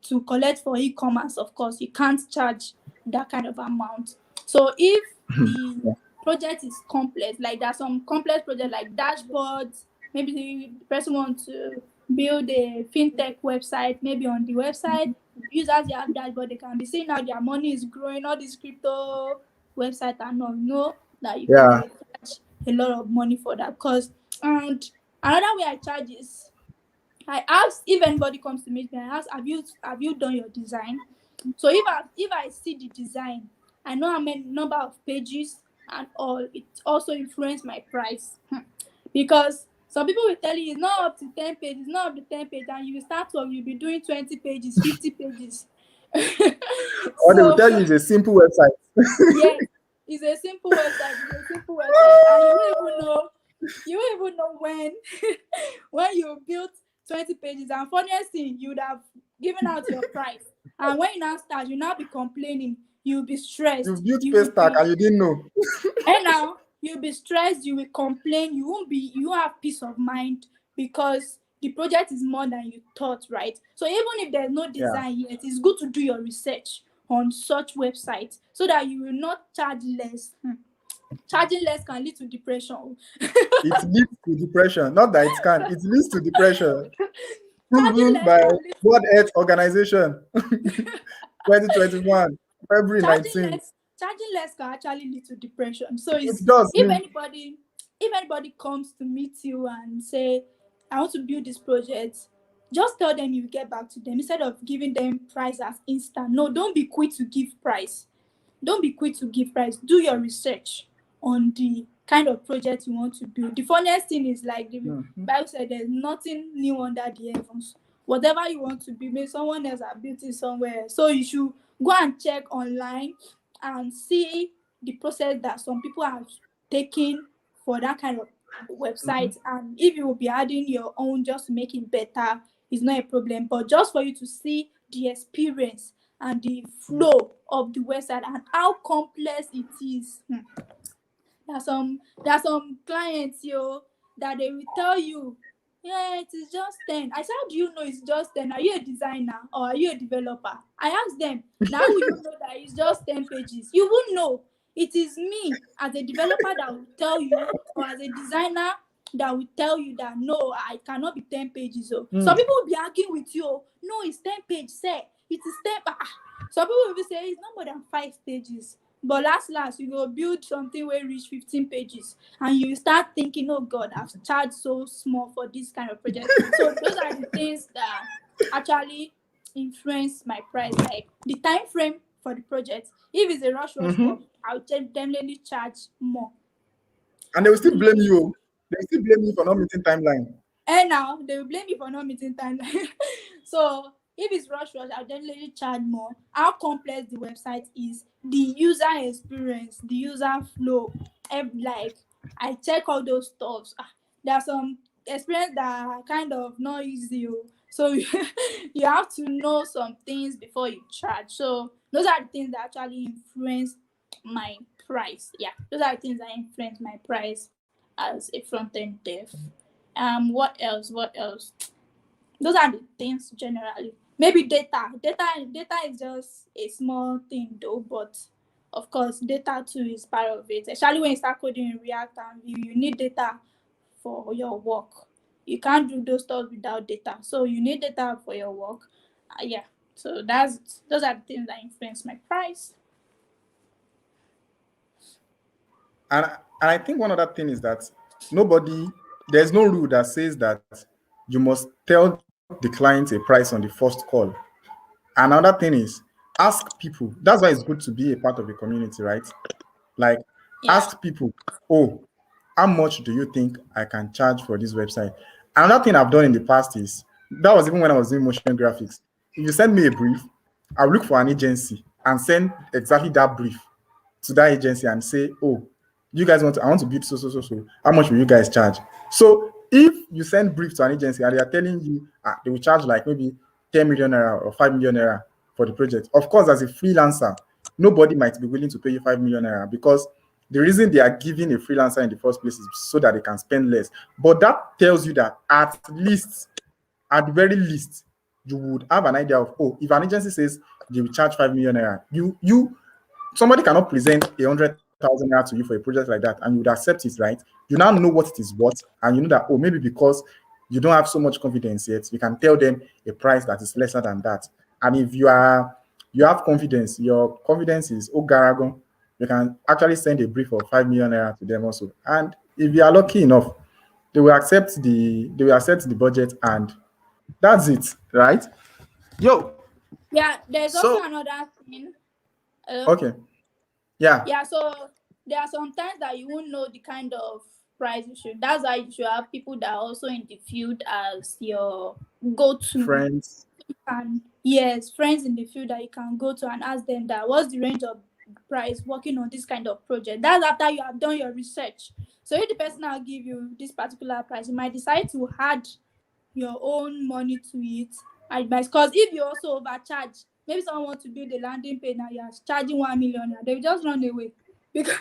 to collect for e-commerce. Of course, you can't charge that kind of amount. So if the project is complex, like there are some complex projects like dashboards, maybe the person wants to build a fintech website. Maybe on the website, users they have dashboard, they can be seeing how their money is growing, all these crypto website and all. Know that you can charge a lot of money for that. And another way I charge is, I ask, if anybody comes to meet me, I ask, have you done your design? So if I see the design, I know how many number of pages and all. It also influence my price. Because some people will tell you it's not up to 10 pages, not up to 10 pages, and you will start off, you'll be doing 20 pages, 50 pages. Or they will tell you it's a simple website. Yes, it's a simple website. And you won't even know when you built 20 pages. And funniest thing, you would have given out your price. And when you now start, you now be complaining. You'll be stressed. You built Paystack and you didn't know. And now you'll be stressed, you will complain, you won't have peace of mind, because the project is more than you thought, right? So even if there's no design yet, it's good to do your research on such websites so that you will not charge less. Charging less can lead to depression. It leads to depression. Not that it can. It leads to depression. charging Proven less by can lead World Health Organization, 2021, February charging 19th. less can actually lead to depression. So It it's does if me. anybody comes to meet you and say, I want to build this project, just tell them you get back to them instead of giving them price as instant. No, don't be quick to give price. Don't be quick to give price. Do your research on the kind of project you want to build. The funniest thing is, like the Bible said, there's nothing new under the heavens. Whatever you want to build, maybe someone else has built it somewhere. So you should go and check online and see the process that some people have taken for that kind of website. And if you will be adding your own just to make it better, it's not a problem. But just for you to see the experience and the flow of the website and how complex it is. There are some clients that they will tell you, yeah, it is just 10. I said, how do you know it's just 10? Are you a designer or are you a developer? I asked them, now will you know that it's just 10 pages? You won't know. It is me as a developer that will tell you, or as a designer that will tell you that no, I cannot be 10 pages. Some people will be arguing with you, no, it's 10 pages, say it is 10. Some people will be saying it's not more than 5 pages. But last you go build something where reach 15 pages and you start thinking, oh God, I've charged so small for this kind of project. So those are the things that actually influence my price, like the time frame for the project. If it's a rush work, I'll definitely charge more. And they will still blame you. They will still blame you for not meeting timeline. And now they will blame me for not meeting timeline. So if it's rush, I'll definitely charge more. How complex the website is, the user experience, the user flow, like I check all those stuffs. There are some experience that are kind of not easy. So you have to know some things before you charge. So those are the things that actually influence my price. Yeah, those are the things that influence my price as a front-end dev. What else? Those are the things generally. Maybe data is just a small thing though, but of course data too is part of it, especially when you start coding in React and Vue. You need data for your work. You can't do those stuff without data, so you need data for your work. Yeah, so those are the things that influence my price. And I think one other thing is that there's no rule that says that you must tell the client a price on the first call. Another thing is, ask people. That's why it's good to be a part of a community, right? Like, Yeah. ask people, oh, how much do you think I can charge for this website? Another thing I've done in the past is, that was even when I was doing motion graphics. If you send me a brief, I'll look for an agency and send exactly that brief to that agency and say, oh, you guys I want to build so. How much will you guys charge? So if you send brief to an agency and they are telling you they will charge like maybe 10 million naira or 5 million naira for the project, of course, as a freelancer, nobody might be willing to pay you 5 million naira, because the reason they are giving a freelancer in the first place is so that they can spend less. But that tells you that at the very least, you would have an idea of, oh, if an agency says they will charge 5 million naira, somebody cannot present 100,000 naira to you for a project like that, and you would accept it, right? You now know what it is worth, and you know that, oh, maybe because you don't have so much confidence yet, you can tell them a price that is lesser than that. And if you have confidence, your confidence is Ogaragon, you can actually send a brief of 5 million naira to them also. And if you are lucky enough, they will accept the budget, and that's it, right? Yo. Yeah, there's also So another thing. okay. Yeah. Yeah, so there are some times that you won't know the kind of price you should. That's why you should have people that are also in the field as your go-to. Friends. And yes, friends in the field that you can go to and ask them that what's the range of price working on this kind of project. That's after you have done your research. So if the person will give you this particular price, you might decide to add your own money to it. Because if you also overcharge, maybe someone wants to build a landing page now, you're charging 1 million, they will just run away. Because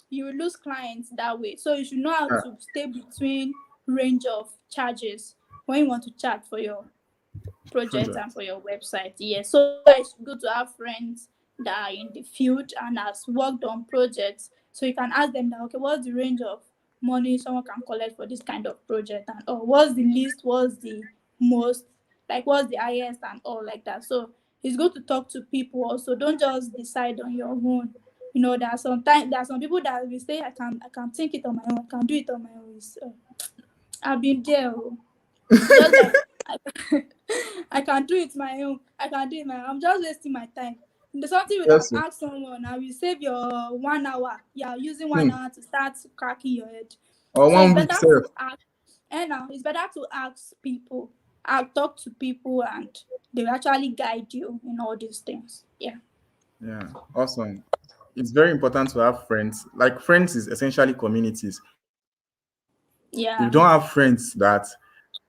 you lose clients that way. So you should know how to stay between range of charges when you want to charge for your project and for your website. Yes, so it's good to have friends that are in the field and has worked on projects, so you can ask them that, okay, what's the range of money someone can collect for this kind of project, and what's the least, what's the most, like what's the highest and all like that. So it's good to talk to people also. Don't just decide on your own. There are some people that will say, I can think it on my own, I can do it on my own. I've been there. Just like I can do it my own. I can do it my own. I'm just wasting my time. There's something we can Yes, sir. ask someone. I will save your 1 hour. Yeah, using one Hmm. hour to start cracking your head. Or So it's 1 week, better sir. to ask. And now it's better to ask people. Talk to people, and they will actually guide you in all these things. Yeah. Yeah, awesome. It's very important to have friends. Like friends is essentially communities. If you Yeah. don't have friends that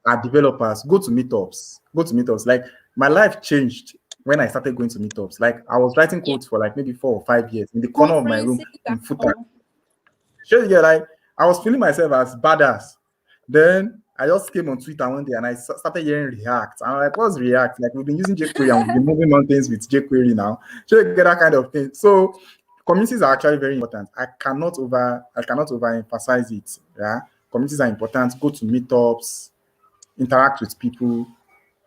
are developers, go to meetups. Go to meetups. Like my life changed when I started going to meetups. Like I was writing Yeah. codes for like maybe 4 or 5 years in the corner of my room Conferences and in Futa. all. Sure, you get like I was feeling myself as badass. Then I just came on Twitter one day and I started hearing React. I'm like, what's React? Like we've been using jQuery and we've been moving mountains with jQuery now. So you get that kind of thing. So communities are actually very important. I cannot overemphasize it. Yeah. Communities are important. Go to meetups, interact with people.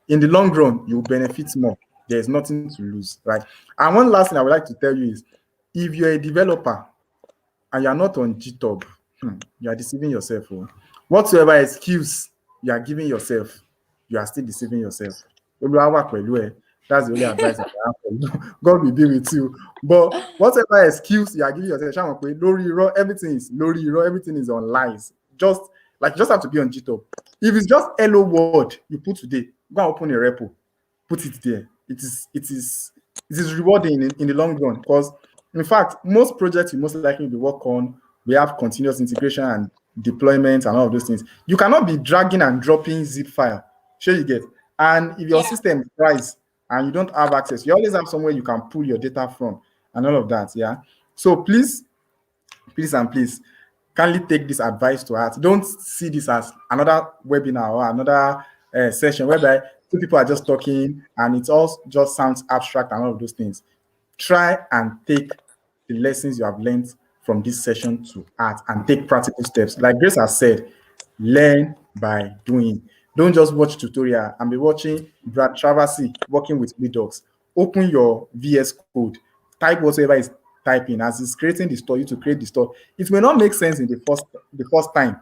In the long run, you'll benefit more. There's nothing to lose, right? And one last thing I would like to tell you is if you're a developer and you're not on GitHub, you are deceiving yourself. Oh. Whatsoever excuse you are giving yourself, you are still deceiving yourself. Olúwa wà pẹ̀lú ẹ. That's the only advice I have for you. God will be with you. But whatever excuse you are giving yourself, ṣá mọ̀ pé lórí irọ́, everything is lórí irọ́, everything is on lies. You just have to be on GitHub. If it's just hello world you put today, go and open a repo, put it there. It is rewarding in the long run because in fact most projects you most likely will work on, we have continuous integration and deployment and all of those things. You cannot be dragging and dropping zip file. Sure you get. And if your Yeah. system fries and you don't have access, you always have somewhere you can pull your data from and all of that. Yeah. So please and please kindly take this advice to heart. Don't see this as another webinar or another session whereby two people are just talking and it all just sounds abstract and all of those things. Try and take the lessons you have learned from this session to heart and take practical steps. Like Grace has said, learn by doing. Don't just watch tutorial and be watching Brad Traversy working with Redux. Open your VS Code, type whatever is typing as it's creating the store, you to create the store. It may not make sense in the first time,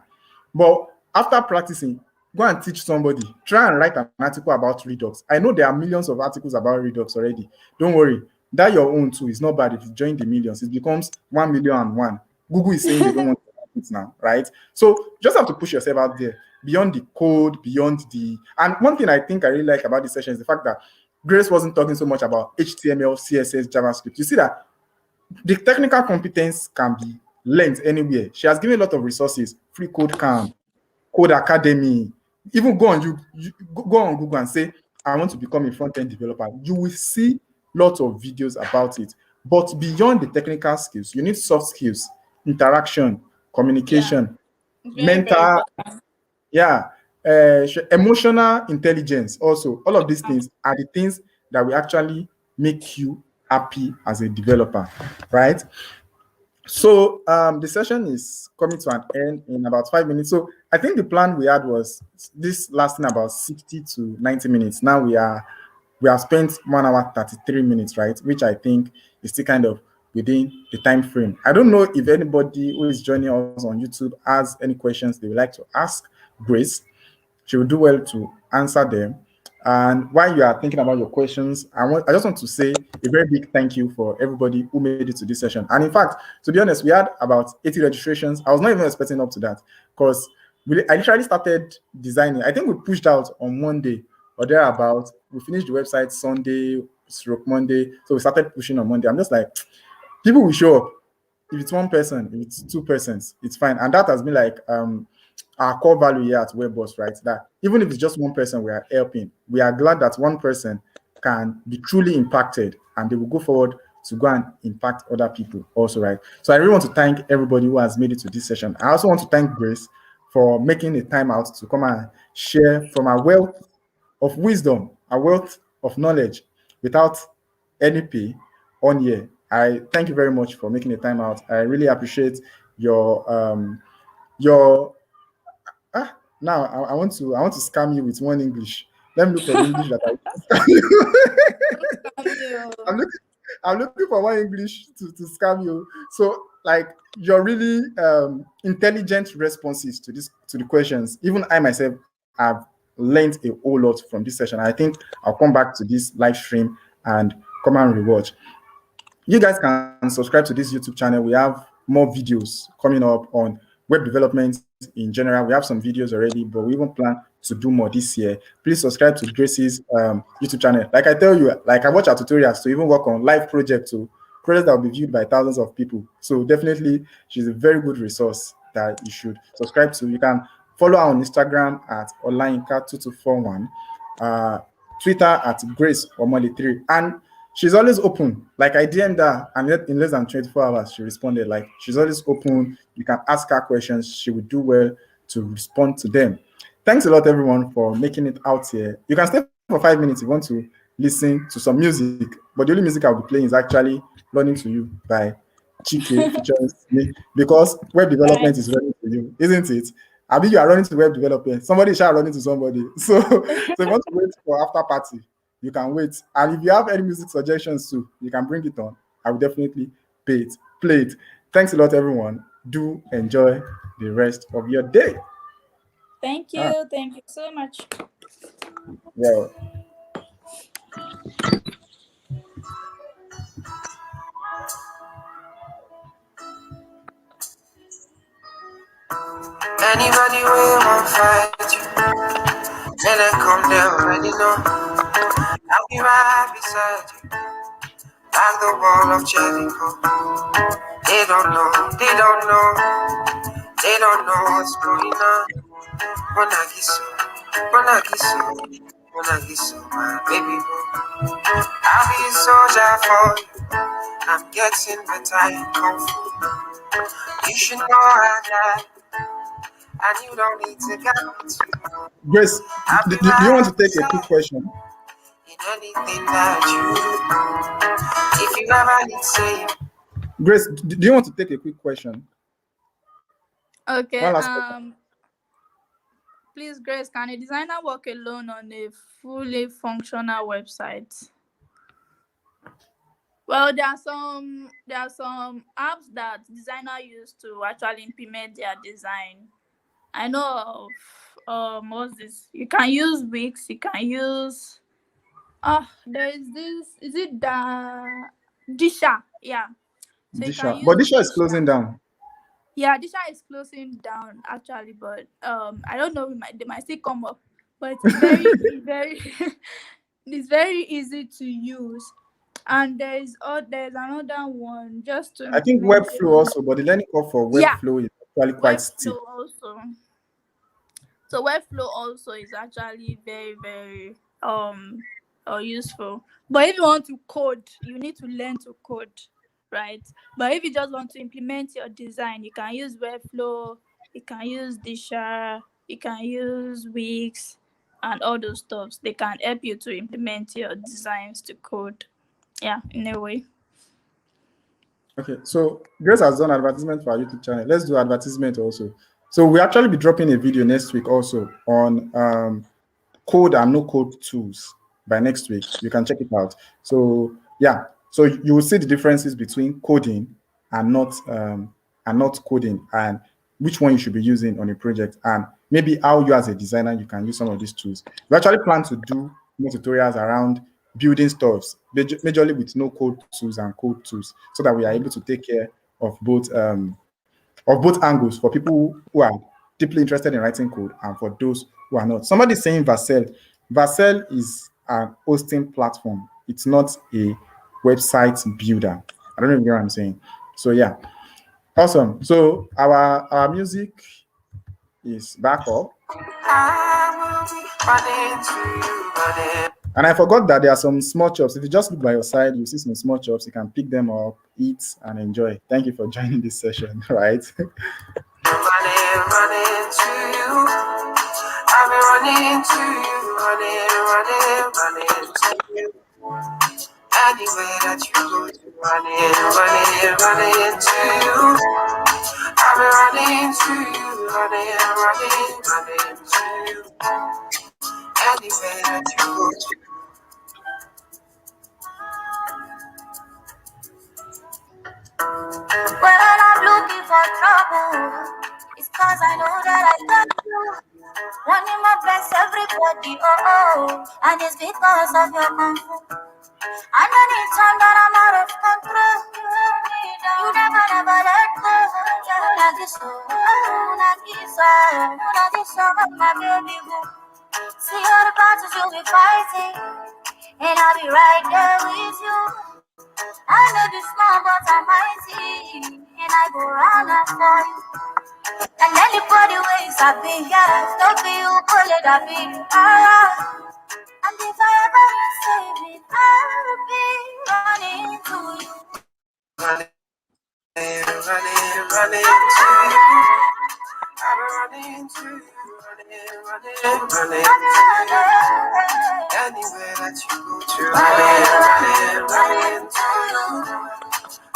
but after practicing, go and teach somebody. Try and write an article about Redux. I know there are millions of articles about Redux already. Don't worry. That your own too is not bad if you join the millions. It becomes 1,000,001. Google is saying they don't want to do it now, right? So you just have to push yourself out there beyond the code, beyond the. And one thing I think I really like about this session is the fact that Grace wasn't talking so much about HTML, CSS, JavaScript. You see that the technical competence can be learned anywhere. She has given a lot of resources, free code camp, code academy. Even go on Google and say, I want to become a front-end developer. You will see lots of videos about it. But beyond the technical skills, you need soft skills, interaction, Yeah. communication, Very, very mental, important. yeah, emotional intelligence. Also, all of these Um, things are the things that will actually make you happy as a developer, right? So the session is coming to an end in about 5 minutes. So I think the plan we had was this lasting about 60 to 90 minutes. Now we have spent 1 hour 33 minutes, right? Which I think is still kind of within the time frame. I don't know if anybody who is joining us on YouTube has any questions they would like to ask Grace. She will do well to answer them. And while you are thinking about your questions, I just want to say a very big thank you for everybody who made it to this session. And in fact, to be honest, we had about 80 registrations. I was not even expecting up to that because I literally started designing. I think we pushed out on Monday or thereabout. We finished the website Sunday, stroke Monday. So we started pushing on Monday. I'm just like, people will show up. If it's one person, if it's two persons, it's fine. And that has been like our core value here at WebBoss, right? That even if it's just one person we are helping, we are glad that one person can be truly impacted and they will go forward to go and impact other people also, right? So I really want to thank everybody who has made it to this session. I also want to thank Grace for making a time out to come and share from our wealth of wisdom, a wealth of knowledge without any pay on here. I thank you very much for making the time out. I really appreciate your your now I want to scam you with one English. Let me look for the English that I scam you. Camille. I'm looking I'm looking for one English to scam you. So like you're really intelligent responses to this to the questions. Even I myself have learned a whole lot from this session. I think I'll come back to this live stream and come and rewatch. You guys can subscribe to this YouTube channel. We have more videos coming up on web development in general. We have some videos already, but we even plan to do more this year. Please subscribe to Grace's YouTube channel. Like I tell you, like I watch our tutorials to even work on live projects, to projects that will be viewed by thousands of people. So definitely, she's a very good resource that you should subscribe to. You can follow her on Instagram at Olayinka2241. Uh, Twitter at Grace Omole 3. And she's always open. Like I DM'd her, and in less than 24 hours, she responded. Like she's always open. You can ask her questions. She would do well to respond to them. Thanks a lot, everyone, for making it out here. You can stay for 5 minutes if you want to listen to some music, but the only music I'll be playing is actually Running to You by Chike featuring me, because web Right. development is running to you, isn't it? I mean, you are running to web development. Somebody shall running to somebody. So if you want to wait for after party, you can wait. And if you have any music suggestions too, you can bring it on. I will definitely play it. Thanks a lot, everyone. Do enjoy the rest of your day. Thank Ah, you. Thank you so much. well, Anybody will won't fight you. Tell them come there already know. I'll be right beside you. Like the wall of Jericho. They don't know, they don't know, they don't know what's going on. Monagiso, Monagiso, Monagiso, my baby boy. I'll be a soldier for you. I'm getting better in Kung Fu. You should know I got, and you don't need to get me too. Grace, I'll be do you want to right take a quick beside question? in anything that you do. If you ever need saving, Grace, do you want to take a quick question? Okay. One last question. Please, Grace, can a designer work alone on a fully functional website? Well, there are some apps that designer use to actually implement their design. I know of what's this? You can use Wix. You can use there is this. Is it the Disha? Yeah. So you can Disha. But use Disha is Disha. closing down. Yeah, Disha is closing down actually, but I don't know. They might still come up, but it's very it's very easy to use. And there's another one just to I think implement Webflow it. also, but the learning curve for Yeah, Webflow is actually quite steep. Webflow also. So Webflow also is actually very useful. But if you want to code, you need to learn to code, right? But if you just want to implement your design, you can use Webflow, you can use Disha, you can use Wix, and all those stuffs. They can help you to implement your designs to code. Yeah, in a way. Okay, so Grace has done advertisement for our YouTube channel. Let's do advertisement also. So we actually be dropping a video next week also on code and no code tools by next week. You can check it out. So yeah, so you will see the differences between coding and not coding, and which one you should be using on a project, and maybe how you as a designer you can use some of these tools. We actually plan to do more tutorials around building stuffs, majorly with no code tools and code tools, so that we are able to take care of both angles, for people who are deeply interested in writing code and for those who are not. Somebody is saying Vercel. Vercel is an hosting platform. It's not a website builder. I don't know if you get what I'm saying. So yeah, awesome. So our music is back up. I will be running to you, running. And I forgot that there are some small chops. If you just look by your side, you see some small chops. You can pick them up, eat, and enjoy. Thank you for joining this session, right? Running to you. I've been running to you, running to you. Anywhere that you go to, running to you. I've been running to you, running to you. Anywhere that you go to. When I'm looking for trouble, it's cause I know that I got you. Running my best, everybody, and it's because of your comfort. And anytime that I'm out of control, you hold me down. You never let go. Yeah, like this, like this, my baby boo. See all the battles you'll be fighting, and I'll be right there with you. I may be small, but I'm mighty, and I go round and for you. And anybody ways I've been, yeah, don't be you, pull it, I've been, alright. And if I ever get saved, I'll be running to you. Running to you. I'm running to you. Running. Anywhere that you go to. Running to you.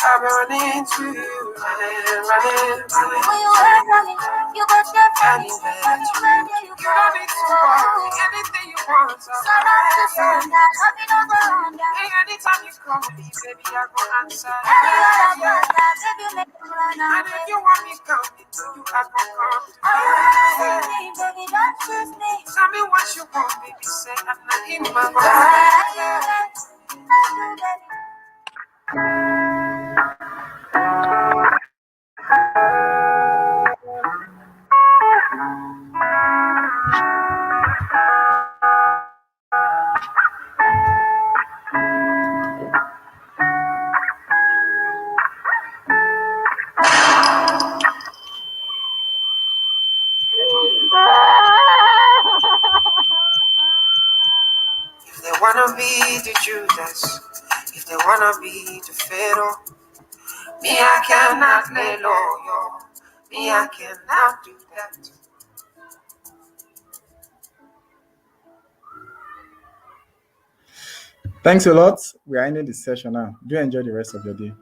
I'm running to you. Running. When you heard from me, you got your Anywhere that you go. You don't need to worry. Anything you want. sun up to sundown, I'll be no go on down. Hey, anytime you call me, baby, I go answer. Anywhere I go, down, baby, make me run And out. if you want me coming, you I go come. Baby, don't choose me. Tell me what you want, baby, say I'm not in my mind. If they wanna be the Judas, if they wanna be the Pharaoh, me I cannot lay low, yo. Me I cannot do that. Thanks a lot. We are ending this session now. Do enjoy the rest of your day.